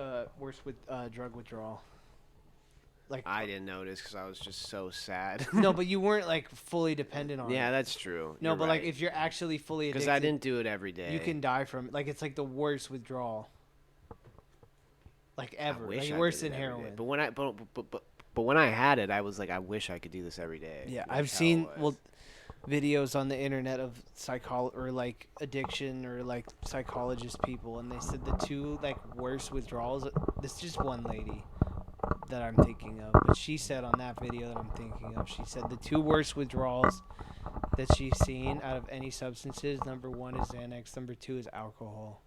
with drug withdrawal. like I didn't notice because I was just so sad. no, but you weren't like fully dependent on Yeah, it. that's true. No, but like if you're actually fully addicted, because I didn't do it every day. you can die from it. Like it's like the worst withdrawal. Like I ever. wish Like I worse did than it every day. heroin. But when but when I had it, I was like, I wish I could do this every day. Yeah, Like I've how seen it was. videos on the internet of or like addiction or like psychologist people, and they said the two like worst withdrawals. This is just one lady that I'm thinking of, but she said on that video that I'm thinking of, she said the two worst withdrawals that she's seen out of any substances. Number one is Xanax. Number two is alcohol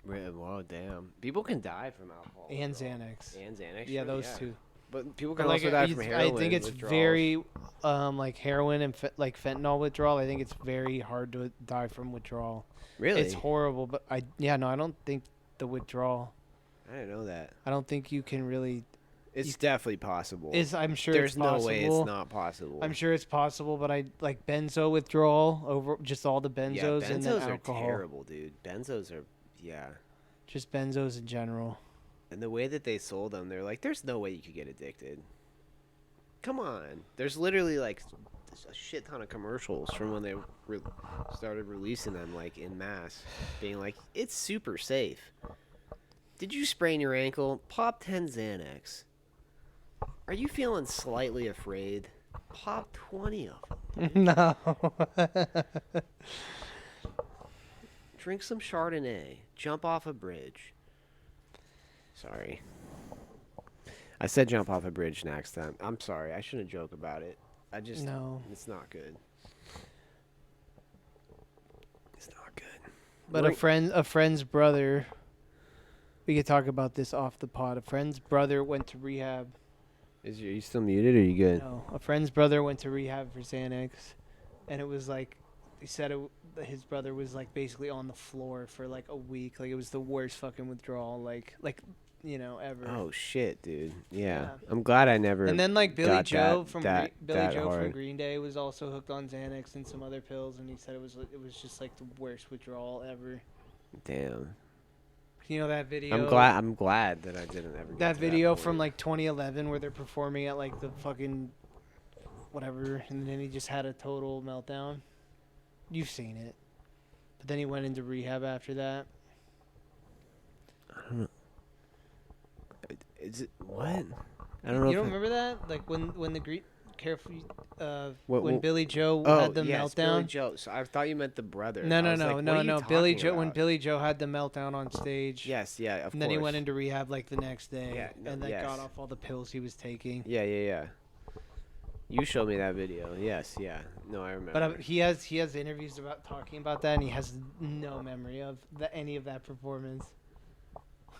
Well, damn. People can die from alcohol. and withdrawal. Xanax. And Xanax. Yeah, sure, those two. But people But can like also die it's- from heroin. I think it's withdrawals. very like heroin and like fentanyl withdrawal. I think it's very hard to die from withdrawal. Really. It's horrible, but I don't think the withdrawal. I didn't know that. I don't think you can really. It's definitely possible. I'm sure There's it's no possible. way it's not possible. I'm sure it's possible, but I like benzo withdrawal over just all the Yeah, benzos and then benzos are alcohol. terrible, dude. Benzos are, yeah. Just benzos in general. And the way that they sold them, they're like, there's no way you could get addicted. Come on. There's literally like a shit ton of commercials from when they started releasing them like in mass, being like, it's super safe. Did you sprain your ankle? Pop 10 Xanax. Are you feeling slightly afraid? Pop 20 of them. No. Drink some Chardonnay. Jump off a bridge. Sorry. I said jump off a bridge next time. I'm sorry. I shouldn't joke about it. No. It's not good. It's not good. But a friend's brother. We could talk about this off the pod. A friend's brother went to rehab. Are you still muted or are you good? No, a friend's brother went to rehab for Xanax, and it was like, he said his brother was like basically on the floor for like a week. Like it was the worst fucking withdrawal, like ever. Oh shit, dude. Yeah. Yeah. I'm glad I never. And then like Billy got Joe that- from that- Billy that Joe from hard. Green Day was also hooked on Xanax and some other pills, and he said it was just like the worst withdrawal ever. Damn. You know that video? I'm glad that I didn't ever. Get That to video point. from like 2011 where they're performing at like the fucking whatever, and then he just had a total meltdown. You've seen it, but then he went into rehab after that. I don't know. Is it what? I don't know. You if don't I- remember that? Like when the What- when what- Billy Joe Oh, had the yes, Billy meltdown. Joe. So I thought you meant the brother. No, I no, was no, like, what no, are you no. Billy talking Joe when about? Billy Joe had the meltdown on stage. Yes, yeah, of And then he course. went into rehab like the next day, Yeah, no, and then yes. got off all the pills he was taking. Yeah, yeah, yeah. You showed me that video. Yes, yeah. No, I remember. But he has interviews about talking about that, and he has no memory of any of that performance.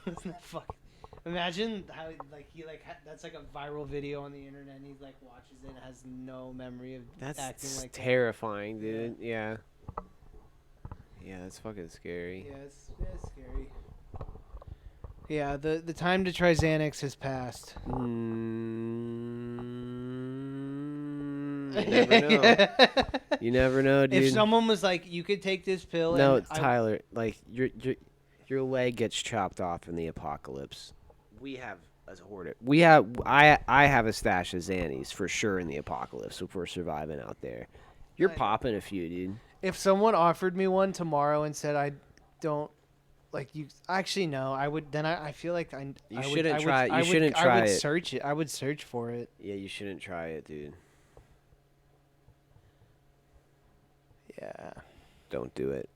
Isn't that fucking? Imagine how like he like that's like a viral video on the internet, and he like watches it and has no memory of That's acting like that. terrifying, dude. Yeah. Yeah, that's fucking scary. Yeah, it's scary. Yeah, the time to try Xanax has passed. You never know. You never know, dude. If someone was like, "You could take this pill," No, and Tyler, like your leg gets chopped off in the apocalypse. We have as a hoarder. I have a stash of Xannies for sure in the apocalypse if we're surviving out there. You're Right. popping a few, dude. if someone offered me one tomorrow and said I don't like you, actually no, I would. Then I feel like I would, shouldn't I would, try it. You I would, shouldn't I try would it. search it. I would search for it. Yeah, you shouldn't try it, dude. Yeah. Don't do it.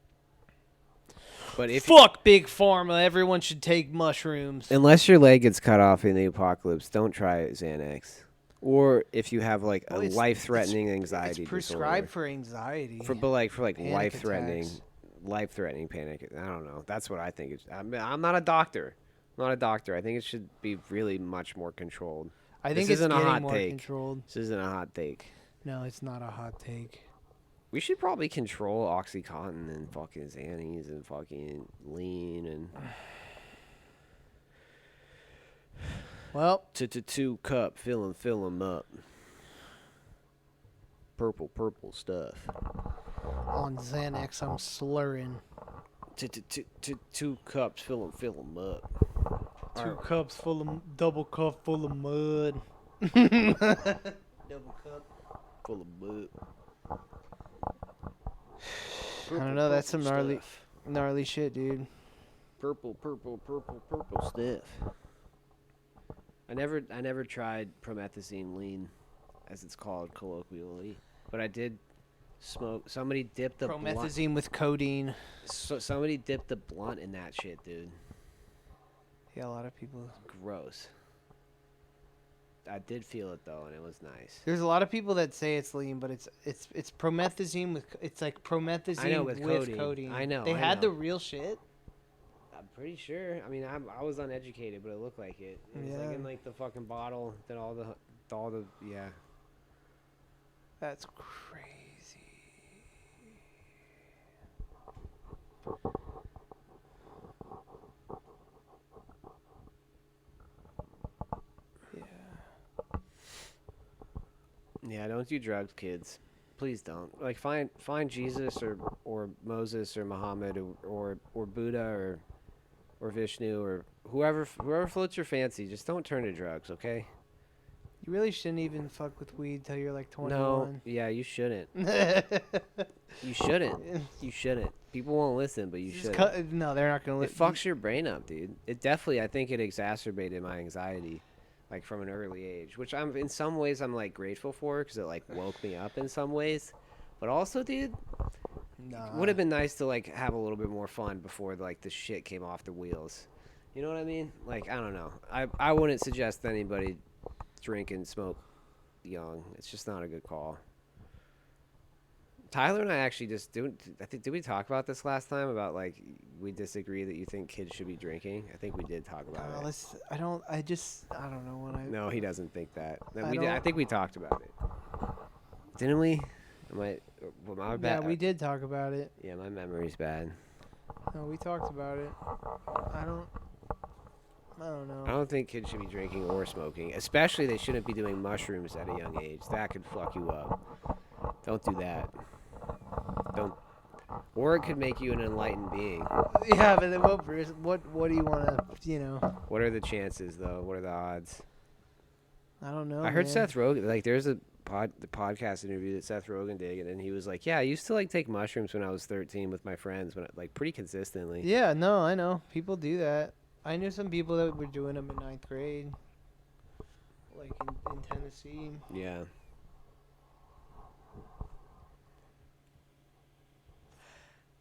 But if Fuck big pharma. Everyone should take mushrooms. unless your leg gets cut off in the apocalypse, don't try Xanax. Or if you have like a Well, it's- life-threatening It's anxiety prescribed disorder. for anxiety. For like Panic life-threatening panic. I don't know. That's what I think. I'm not a doctor. I'm not a doctor. I think it should be really much more controlled. I think this it's isn't a getting hot more take. controlled. This isn't a hot take. No, it's not a hot take. We should probably control OxyContin and fucking Xannies and fucking lean and Well, two cup, fill 'em up. Purple stuff. on Xanax, I'm slurring. Two cups, fill 'em up. 2 cups full of double cup full of mud. Double cup. Full of boot. I don't know. That's some gnarly shit, dude. Purple stuff. I never tried promethazine lean, as it's called colloquially, but I did smoke. Somebody dipped the Promethazine with codeine. somebody dipped the blunt in that shit, dude. Yeah, a lot of people. Gross. I did feel it though, and it was nice. There's a lot of people that say it's lean, but it's promethazine with it's like promethazine I know, with codeine. codeine. I know, They I had know. the real shit. I'm pretty sure. I mean, I was uneducated, but it looked like it. It was like Yeah. in like the fucking bottle that all the yeah. That's crazy. Yeah. Yeah, don't do drugs, kids. Please don't. Like find Jesus or Moses or Muhammad or Buddha or Vishnu or whoever floats your fancy. Just don't turn to drugs, okay? You really shouldn't even fuck with weed till you're like No, 21. yeah, you shouldn't. You shouldn't. You shouldn't. People won't listen, but you should. No, they're not gonna It listen. fucks your brain up, dude. It definitely, I think it exacerbated my anxiety, like from an early age, which I'm in some ways I'm like grateful for because it like woke me up in some ways, but also, dude, Nah. would have been nice to like have a little bit more fun before like the shit came off the wheels. You know what I mean? Like I don't know. I wouldn't suggest anybody drink and smoke young. It's just not a good call. Tyler and I actually just did we talk about this last time about like we disagree that you think kids should be drinking? I think we did talk about it. I don't know when I. No, he doesn't think that. No, I we did. I don't- think we talked about it. Didn't we? Well, my Yeah, bad. we did talk about it. Yeah, my memory's bad. No, we talked about it. I don't know. I don't think kids should be drinking or smoking. Especially they shouldn't be doing mushrooms at a young age. That could fuck you up. Don't do that. Don't. Or it could make you an enlightened being. Yeah, but then what do you want to, What are the chances, though? What are the odds? I don't know. I heard man. Seth Rogen. Like, there's the podcast interview that Seth Rogen did, and he was like, "Yeah, I used to like take mushrooms when I was 13 with my friends, like pretty consistently." Yeah, no, I know. People do that. I knew some people that were doing them in 9th grade. Like in Tennessee. Yeah.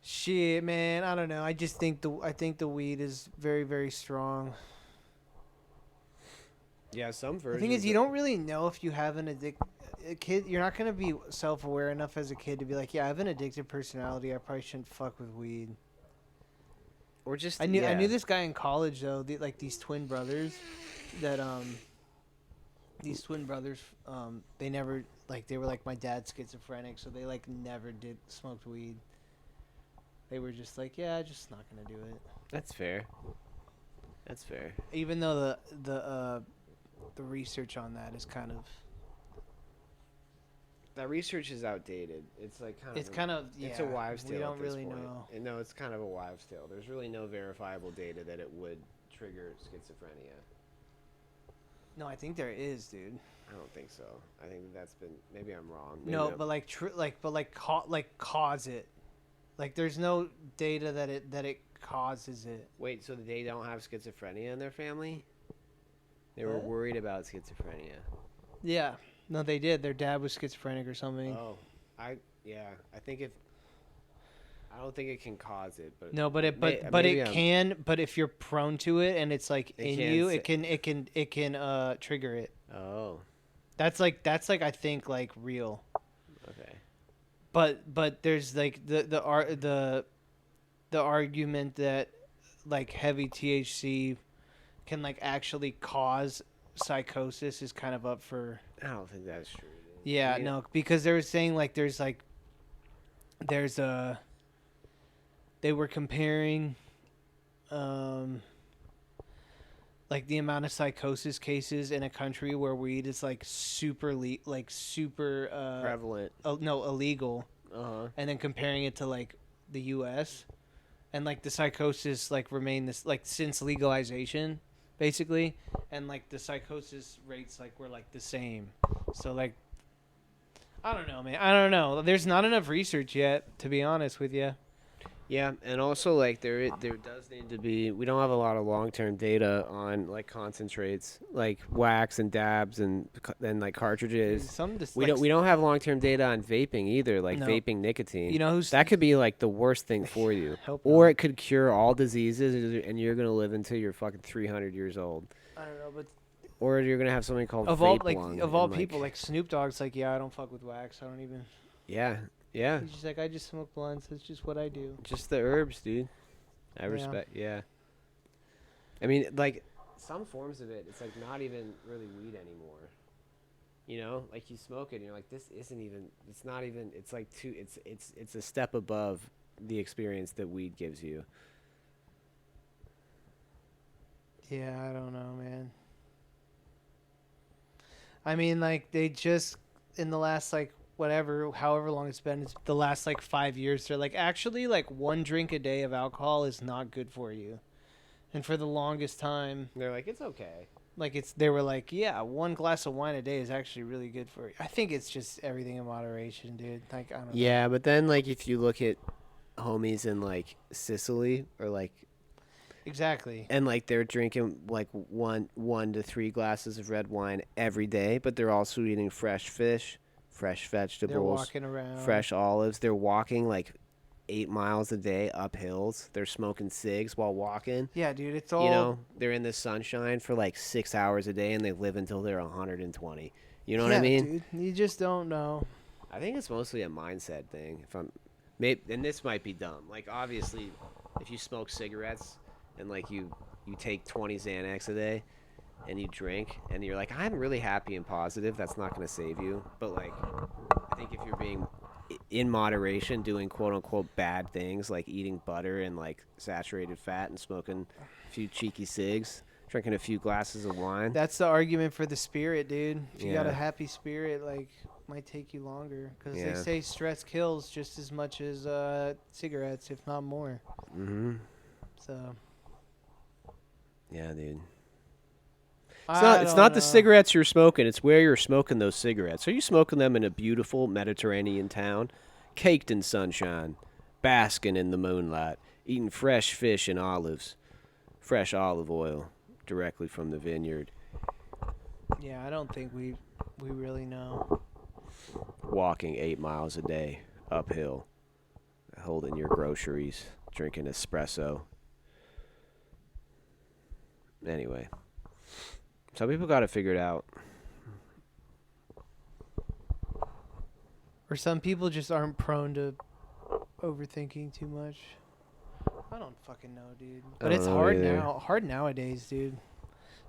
Shit, man, I don't know. I just think the weed is very, very strong. Yeah, some The versions. thing is, you don't really know if you have a kid. You're not gonna be self-aware enough as a kid to be like, yeah, I have an addictive personality. I probably shouldn't fuck with weed. Or just I knew this guy in college though. Like these twin brothers, that they never they were like my dad's schizophrenic, so they like never did smoked weed. They were just like, yeah, just not gonna do it. That's fair. That's fair. Even though the research on that is kind of That research is outdated. It's like kind of. It's a wives' tale. We don't at this really point. know. And no, it's kind of a wives' tale. There's really no verifiable data that it would trigger schizophrenia. No, I think there is, dude. I don't think so. I think that's been. Maybe I'm wrong. No, Maybe but cause it. Like there's no data that it causes it. Wait, so they don't have schizophrenia in their family? They were What? worried about schizophrenia. Yeah. No, they did. Their dad was schizophrenic or something. Oh, I think I don't think it can cause it, but No, but it maybe I'm- can. But if you're prone to it and it's like It in can you, say- it can trigger it. Oh, That's like I think like real. okay. But there's like the argument that like heavy THC can like actually cause psychosis is kind of up for. I don't think that's true. Dude. Yeah, I mean, no, because they were saying like there's they were comparing like the amount of psychosis cases in a country where weed is like super prevalent. illegal, Uh-huh. and then comparing it to like the US, and like the psychosis like remain this like since legalization basically, and like the psychosis rates like were like the same. So like, I don't know, man. I don't know. There's not enough research yet, to be honest with you. Yeah, and also like there does need to be. We don't have a lot of long term data on like concentrates, like wax and dabs and like cartridges. Some just We like, don't have long term data on vaping either, like No. vaping nicotine. You know who's That could be like the worst thing for you, Hope or not. it could cure all diseases, and you're gonna live until you're fucking 300 years old, I don't know, but or you're gonna have something called of all vape like lung, of all and, people, like Snoop Dogg's like, yeah, I don't fuck with wax. I don't even. yeah, yeah, He's just like, I just smoke blunts. It's just what I do. just the herbs, dude. I Yeah. respect, yeah. I mean, like some forms of it, it's like not even really weed anymore. You know, like you smoke it, and you're like, this isn't even. It's not even. It's like too. It's a step above the experience that weed gives you. Yeah, I don't know, man. I mean, like they just in the last like whatever, however long it's been, it's the last like 5 years. They're like, actually, like one drink a day of alcohol is not good for you. And for the longest time, They're like, it's okay. like they were like, yeah, one glass of wine a day is actually really good for you. I think it's just everything in moderation, dude. Like I don't know. Yeah, but then like if you look at homies in like Sicily or like Exactly. and like they're drinking like one to three glasses of red wine every day, but they're also eating fresh fish, fresh They're vegetables, walking around. fresh olives. They're walking like 8 miles a day up hills. They're smoking cigs while walking. Yeah, dude. It's all. You know, they're in the sunshine for like 6 hours a day, and they live until they're 120. You know what I Yeah, mean? dude. You just don't know. I think it's mostly a mindset thing. If I'm, maybe, and this might be dumb. Like obviously, if you smoke cigarettes and like you take 20 Xanax a day, and you drink, and you're like, I'm really happy and positive. That's not going to save you. But like, I think if you're being in moderation, doing quote unquote bad things like eating butter and like saturated fat and smoking a few cheeky cigs, drinking a few glasses of wine. That's the argument for the spirit, dude. If you got a Yeah. happy spirit, like, might take you longer. Because they Yeah. say stress kills just as much as cigarettes, if not more. Mm-hmm. So. Yeah, dude. I It's don't not the know. cigarettes you're smoking. It's where you're smoking those cigarettes. Are you smoking them in a beautiful Mediterranean town, caked in sunshine, basking in the moonlight, eating fresh fish and olives, fresh olive oil directly from the vineyard, Yeah, I don't think we really know. walking 8 miles a day uphill, holding your groceries, drinking espresso. Anyway, some people got to figure it out. Or some people just aren't prone to overthinking too much. I don't fucking know, dude. But don't it's know hard either. now. Hard nowadays, dude.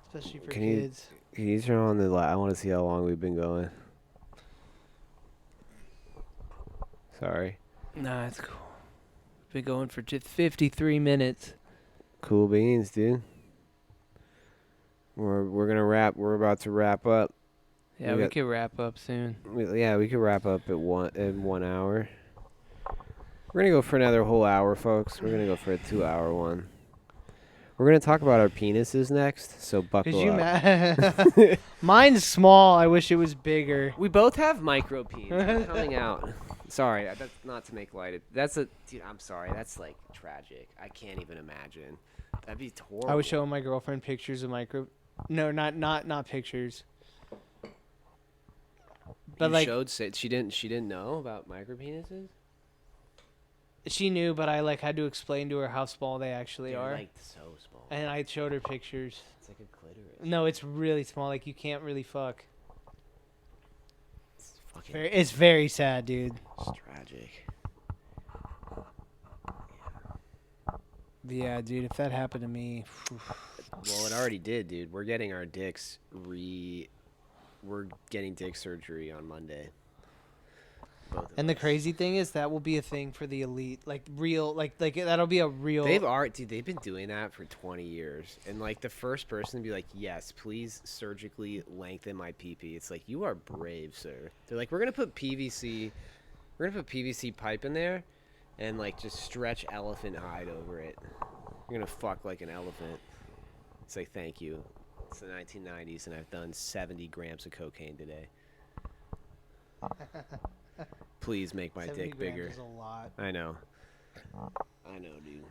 Especially for Can you- kids. Can you turn on the light? I want to see how long we've been going. Sorry. Nah, it's cool. Been going for just 53 minutes. Cool beans, dude. We're gonna wrap. We're about to wrap up. Yeah, We we got- could wrap up soon. Yeah, we could wrap up at 1 hour. We're gonna go for another whole hour, folks. We're gonna go for a 2-hour one. We're gonna talk about our penises next, so buckle Cause you up. Mine's small. I wish it was bigger. We both have micro peens coming out. Sorry, that's not to make light of. That's a dude. I'm sorry. That's like tragic. I can't even imagine. That'd be horrible. I was showing my girlfriend pictures of micro. No, not pictures. But You like showed she didn't know about micro penises. she knew, but I like had to explain to her how small they actually They're are. like so small. And I showed her pictures. It's like a clitoris. No, it's really small. Like you can't really fuck. It's fucking. It's very sad, dude. It's tragic. Yeah, dude. If that happened to me, Well, it already did, dude. We're getting our dicks We're getting dick surgery on Monday. Both of and the us. crazy thing is that will be a thing for the elite. Like real, like that'll be a real. They've been doing that for 20 years, and like the first person to be like, yes, please surgically lengthen my pee-pee. It's like, you are brave, sir. They're like, we're gonna put PVC pipe in there, and like just stretch elephant hide over it. You're gonna fuck like an elephant. It's like, thank you. It's the 1990s, and I've done 70 grams of cocaine today. Please make my 70 dick grams bigger. is a lot. I know. I know, dude.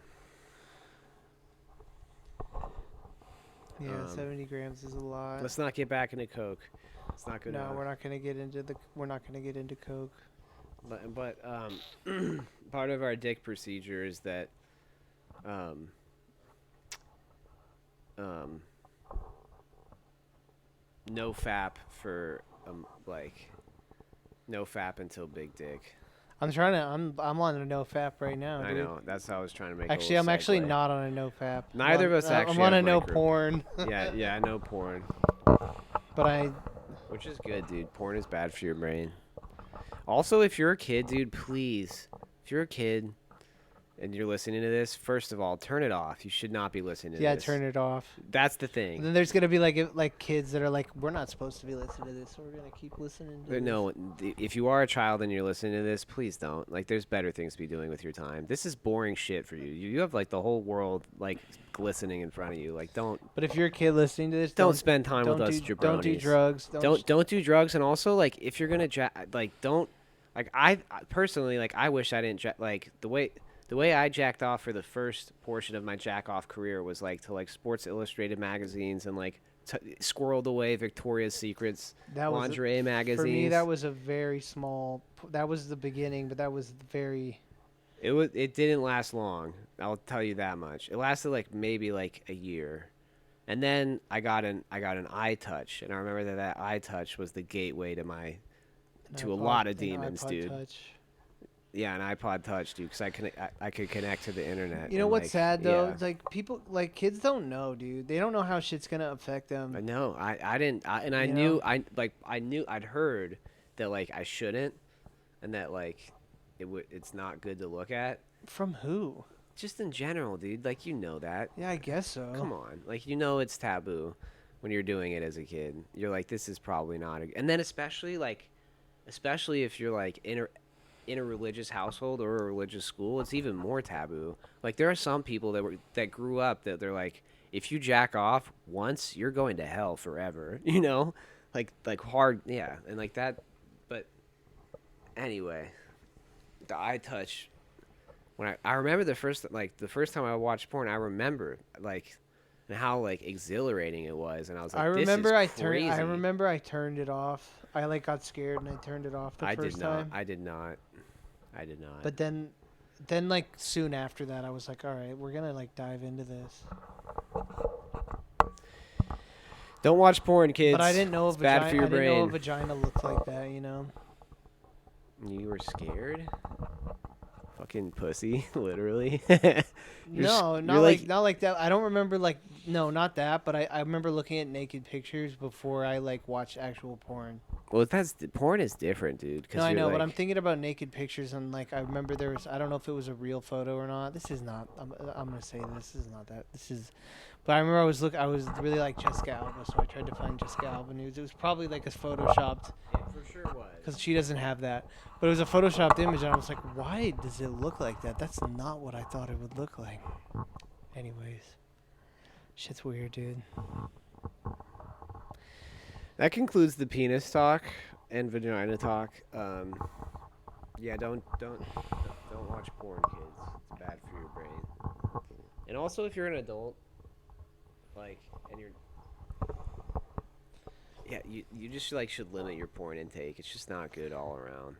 Yeah, 70 grams is a lot. Let's not get back into coke. It's not good. No, we're not gonna get into coke. But part of our dick procedure is that no fap for like no fap until big dick. I'm on a no fap right now. I Dude. know. That's how I was trying to make. Actually, I'm actually not on a no fap. Neither of us actually. I'm on a have no micro- porn. Yeah, no porn. But Which is good, dude. Porn is bad for your brain. Also, if you're a kid, dude, please, if you're a kid and you're listening to this, first of all, turn it off. You should not be listening to this. turn it off. That's the And thing. then there's gonna be like kids that are like, we're not supposed to be listening to this, so we're gonna keep listening to this. No, if you are a child and you're listening to this, please don't. Like, there's better things to be doing with your time. This is boring shit for you. You have like the whole world like glistening in front of you. Like, don't But if you're a kid listening to this, don't spend time with us jabronis. Don't do drugs. Don't do drugs. And also, like, if you're gonna don't like I personally like I wish I didn't like the way I jacked off for the first portion of my jack off career was like to like Sports Illustrated magazines and like squirreled away Victoria's Secrets lingerie magazines. For me, that was a very small. That was the beginning, but that was very. It didn't last long. I'll tell you that much. It lasted like maybe like a year, and then I got an iTouch, and I remember that iTouch was the gateway to a lot of demons, dude. Touch. Yeah, an iPod Touch, dude, because I could connect to the internet. You know and, what's like, sad though? yeah. It's like people, like kids, don't know, dude. They don't know how shit's gonna affect them. I know. I didn't. I'd heard that like I shouldn't, and that like it's not good to look at. From who? Just in general, dude. Like, you know that. Yeah, I guess so. Come on. Like, you know it's taboo when you're doing it as a kid. You're like, this is probably not and then especially if you're like in a religious household or a religious school, it's even more taboo. Like, there are some people that grew up that they're like, if you jack off once, you're going to hell forever, you know? Like hard, yeah. And like that, but anyway, the iTouch, when I remember the first time I watched porn, I remember like and how like exhilarating it was, and I was like, this is crazy. I remember I turned it off. I like got scared and I turned it off the first time. I did not. But then like soon after that, I was like, all right, we're gonna like dive into this. Don't watch porn, kids. But I didn't know it's bad for your brain. I didn't know a vagina looked like that, you know. You were scared? Fucking pussy, literally. No, not like that. I don't remember not that, but I remember looking at naked pictures before I like watched actual porn. Well, porn is different, dude. No, I know, but I'm thinking about naked pictures and like I remember I don't know if it was a real photo or not. This is not. I'm gonna say this is not that. This is. But I remember I was really like Jessica Alba, so I tried to find Jessica Alba news. It was probably like a photoshopped. It for sure was. Because she doesn't have that. But it was a photoshopped image, and I was like, why does it look like that? That's not what I thought it would look like. Anyways. Shit's weird, dude. That concludes the penis talk and vagina talk. Yeah, don't watch porn, kids. It's bad for your brain. And also, if you're an adult, like, and you're, yeah, you just like should limit your porn intake. It's just not good all around.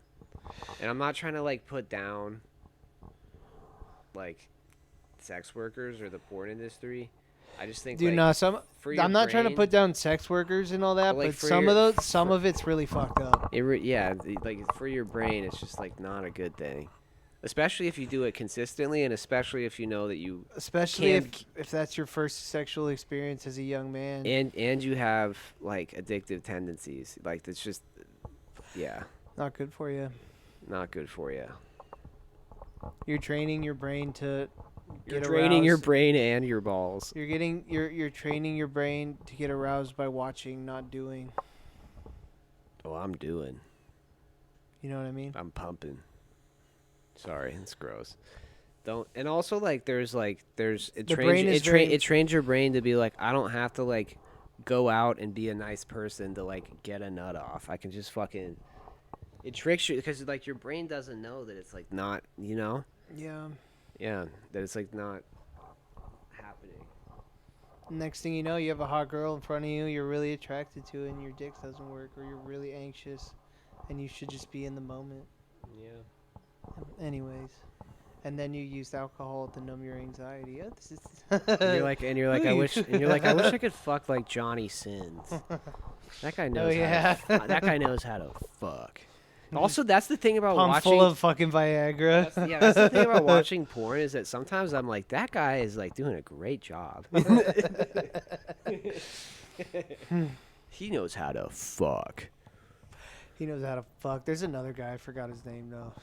And I'm not trying to like put down like sex workers or the porn industry. I just think, dude, like, I'm not trying to put down sex workers and all that, But, like, but some of it's really fucked up. Like for your brain, it's just like not a good thing, especially if you do it consistently, and especially if you know that you, especially if that's your first sexual experience as a young man, and you have like addictive tendencies. Like, that's just, yeah, not good for you. Not good for you. You're training your brain to. You're training your brain and your balls. You're training your brain to get aroused by watching, not doing. Oh, I'm doing. You know what I mean? I'm pumping. Sorry, it's gross. Don't. And also like there's it The trains brain is very- it trains your brain to be like, I don't have to like go out and be a nice person to like get a nut off. I can just fucking. It tricks you because like your brain doesn't know that it's like not, you know. Yeah. Yeah, that it's like not happening. Next thing you know, you have a hot girl in front of you you're really attracted to, and your dick doesn't work, or you're really anxious, and you should just be in the moment. Yeah. Anyways, and then you used alcohol to numb your anxiety. Yeah, this is. And you're like, I wish I could fuck like Johnny Sins. That guy knows. yeah. That guy knows how to fuck. Also, that's the thing about Pump watching. full of fucking Viagra. That's the thing about watching porn is that sometimes I'm like, that guy is like doing a great job. He knows how to fuck. He knows how to fuck. There's another guy. I forgot his name though.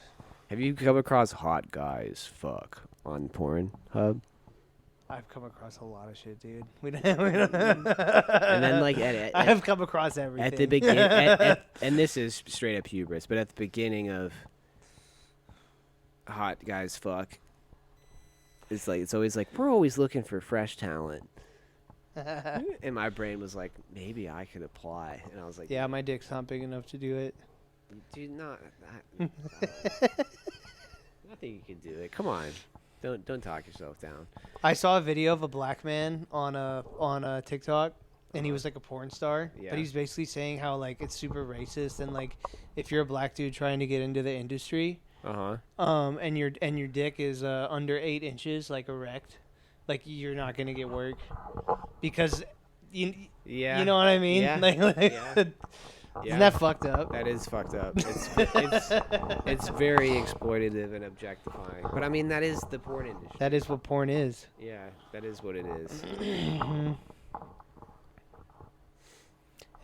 Have you come across hot guys fuck on Pornhub? I've come across a lot of shit, dude. And then like I've come across everything. at the beginning, and this is straight up hubris, but at the beginning of hot guys fuck, it's always like we're always looking for fresh talent, and my brain was like maybe I could apply, and I was like, Yeah, my dick's not big enough to do it. dude, I think you can do it. Come on, don't talk yourself down. I saw a video of a black man on a TikTok, and he was like a porn star. Yeah. But he's basically saying how like it's super racist, and like if you're a black dude trying to get into the industry, and your dick is under 8 inches, like erect, like you're not gonna get work because you know what I mean? Yeah. Like, Yeah. Isn't that fucked up? That is fucked up. It's very exploitative and objectifying. But I mean, that is the porn industry. That is what porn is. Yeah, that is what it is.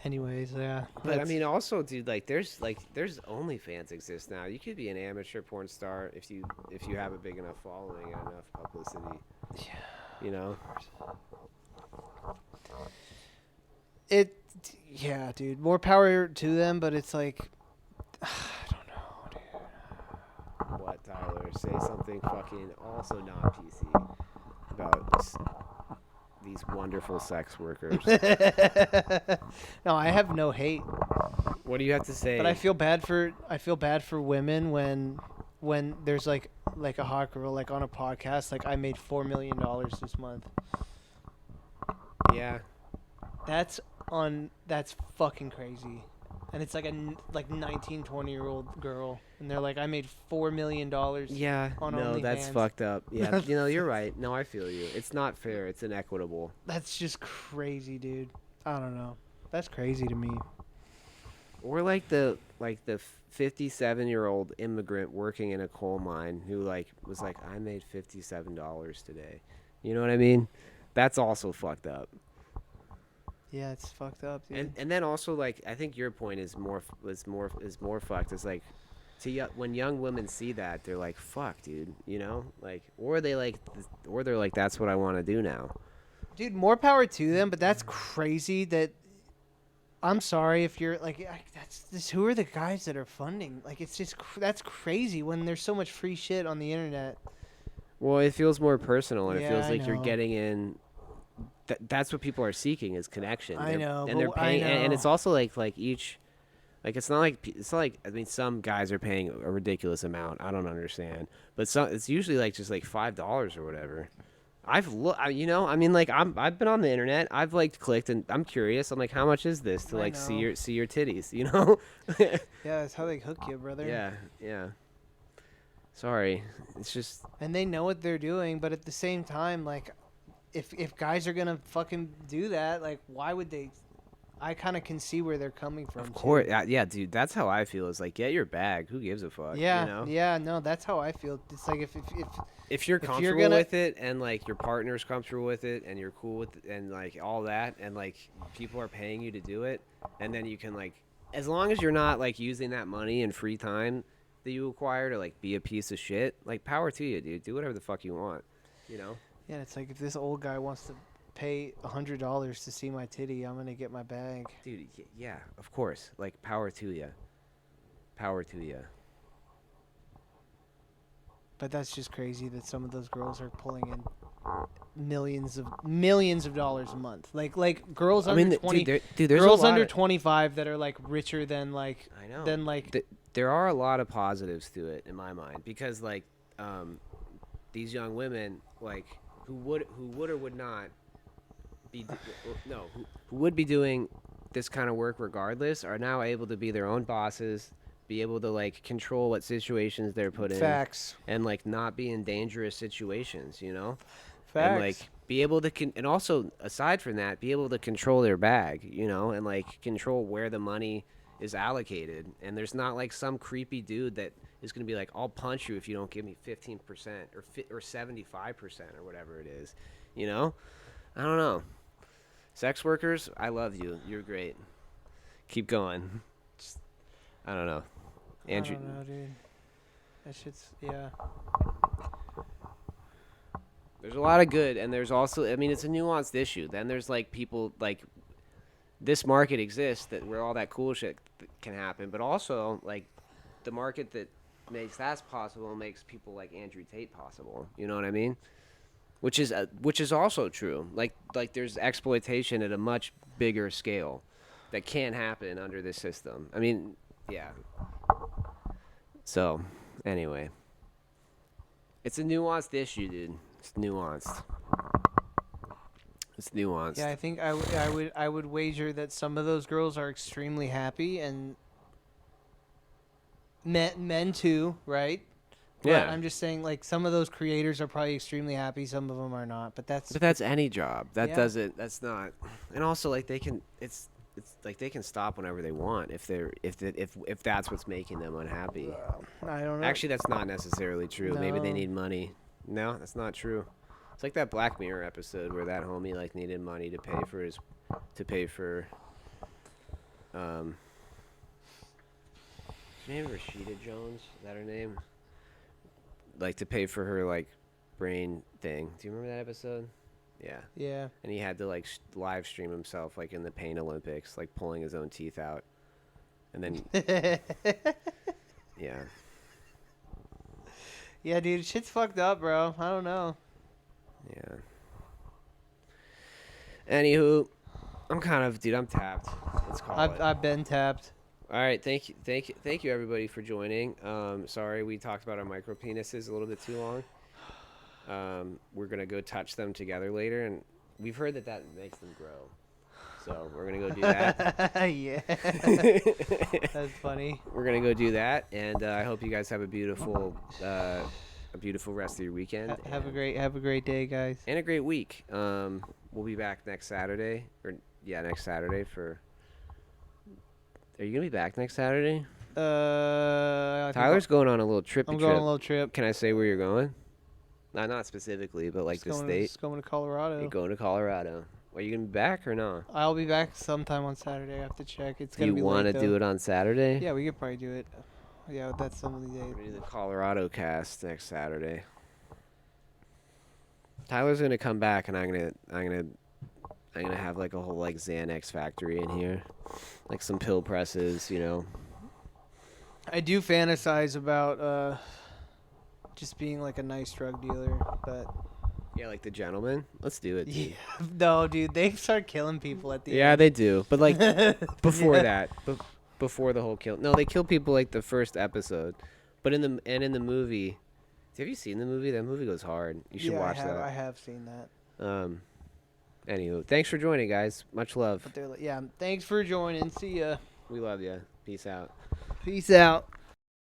Anyways, yeah. But I that's- mean, also, dude, there's OnlyFans exist now. You could be an amateur porn star if you have a big enough following and enough publicity. Yeah. You know. Yeah, dude. More power to them, but it's like, I don't know, dude. What, Tyler? Say something fucking also not PC about these wonderful sex workers. No, I have no hate, What do you have to say? but I feel bad for women when there's like a hot girl like on a podcast like I made $4 million this month. Yeah. That's fucking crazy. And it's like a 19, 20-year-old girl, and they're like, I made $4 million. Yeah, on no, that's OnlyFans. fucked up. Yeah, you're right. No, I feel you. It's not fair. It's inequitable. That's just crazy, dude. I don't know. That's crazy to me. Or like the 57-year-old immigrant working in a coal mine who was like, I made $57 today. You know what I mean? That's also fucked up. Yeah, it's fucked up, dude. And then also like I think your point is more fucked. It's like when young women see that, they're like, fuck, dude, you know, like, or they're like that's what I want to do now. Dude, more power to them, but that's crazy that I'm sorry if you're like who are the guys that are funding? Like it's just that's crazy when there's so much free shit on the internet. Well, it feels more personal, and Yeah, it feels I like you're know. getting in. That's what people are seeking is connection. I know, and they're but I paying, and know. it's also like each, like it's not like I mean some guys are paying a ridiculous amount. I don't understand, but it's usually like just like $5 or whatever. I've you know, I mean like I've been on the internet. I've like clicked and I'm curious. I'm like, how much is this to I like see know. your titties? You know? Yeah, that's how they hook you, brother. Yeah. Sorry, it's just And they know what they're doing, but at the same time, like, if guys are gonna fucking do that, like, why would they? I kind of can see where they're coming from. of too. course. Yeah, dude. That's how I feel. Is like get your bag. Who gives a fuck? Yeah, You know? yeah, no, that's how I feel. It's like if If you're If you're comfortable gonna- with it and like your partner's comfortable with it and you're cool with it and like all that and like people are paying you to do it and then you can like as long as you're not like using that money and free time that you acquire to like be a piece of shit, like power to you, dude. Do whatever the fuck you want. You know? yeah, it's like if this old guy wants to pay $100 to see my titty, I'm gonna get my bag. Dude, yeah, of course. Like power to you. Power to you. But that's just crazy that some of those girls are pulling in millions of dollars a month. Like girls under 20, dude, there's girls a lot under of, 25 that are like richer than like I know. than like There are a lot of positives to it in my mind because like these young women like who would or would not be who would be doing this kind of work regardless are now able to be their own bosses, be able to like control what situations they're put in, facts. and like not be in dangerous situations, you know, Facts. and like be able to and also aside from that, be able to control their bag, you know, and like control where the money is allocated. And there's not like some creepy dude that is going to be like, I'll punch you if you don't give me 15% or 75% or whatever it is, you know. I don't know. Sex workers, I love you. You're great. Keep going. Just, I don't know. Andrew. I don't know, dude. That shit's, yeah. There's a lot of good, and there's also, I mean, it's a nuanced issue. Then there's like people like this market exists that where all that cool shit can happen, but also like the market that makes that possible makes people like Andrew Tate possible. You know what I mean? Which is also true. Like there's exploitation at a much bigger scale that can't happen under this system. I mean, yeah. So, anyway, it's a nuanced issue, dude. It's nuanced. It's nuanced. Yeah, I think I would wager that some of those girls are extremely happy, and men too, right? Yeah. But I'm just saying, like, some of those creators are probably extremely happy. Some of them are not. But that's any job. That Yeah. doesn't. That's not. And also, like they can. It's like they can stop whenever they want if that's what's making them unhappy. I don't know. Actually, that's not necessarily true. Maybe they No. need money. No, that's not true. It's like that Black Mirror episode where that homie like needed money to pay for her name Rashida Jones, is that her name? Like to pay for her like brain thing. Do you remember that episode? Yeah. Yeah. And he had to like live stream himself like in the Pain Olympics, like pulling his own teeth out. And then yeah. Yeah, dude, shit's fucked up, bro. I don't know. Yeah. Anywho, I'm tapped. Let's call it. I've been tapped. All right, thank you everybody for joining. Sorry we talked about our micro penises a little bit too long. We're gonna go touch them together later, and we've heard that makes them grow. So we're gonna go do that. Yeah. That's funny. We're gonna go do that, and I hope you guys have a beautiful rest of your weekend. Have a great day, guys. And a great week. We'll be back next Saturday, next Saturday for. Are you gonna be back next Saturday? Tyler's going on a little trip. I'm going on a little trip. Can I say where you're going? Not specifically, but like the state. Just going to Colorado. You're going to Colorado. Are you gonna be back or no? I'll be back sometime on Saturday. I have to check. It's gonna be Do you want to do it on Saturday? Yeah, we could probably do it. Yeah, that's some of the days. We're gonna do the Colorado cast next Saturday. Tyler's gonna come back, and I'm gonna have like a whole like Xanax factory in here, like some pill presses, you know. I do fantasize about just being like a nice drug dealer, but Yeah, like the gentleman. Let's do it, dude. yeah, no, dude, they start killing people at the Yeah, end. they do. But like before Yeah. that, before the whole kill. No, they kill people like the first episode. But in the movie, have you seen the movie? That movie goes hard. You should watch that. I have seen that. Anywho, thanks for joining, guys. Much love. But they're like, yeah, thanks for joining. See ya. We love you. Peace out. Peace out.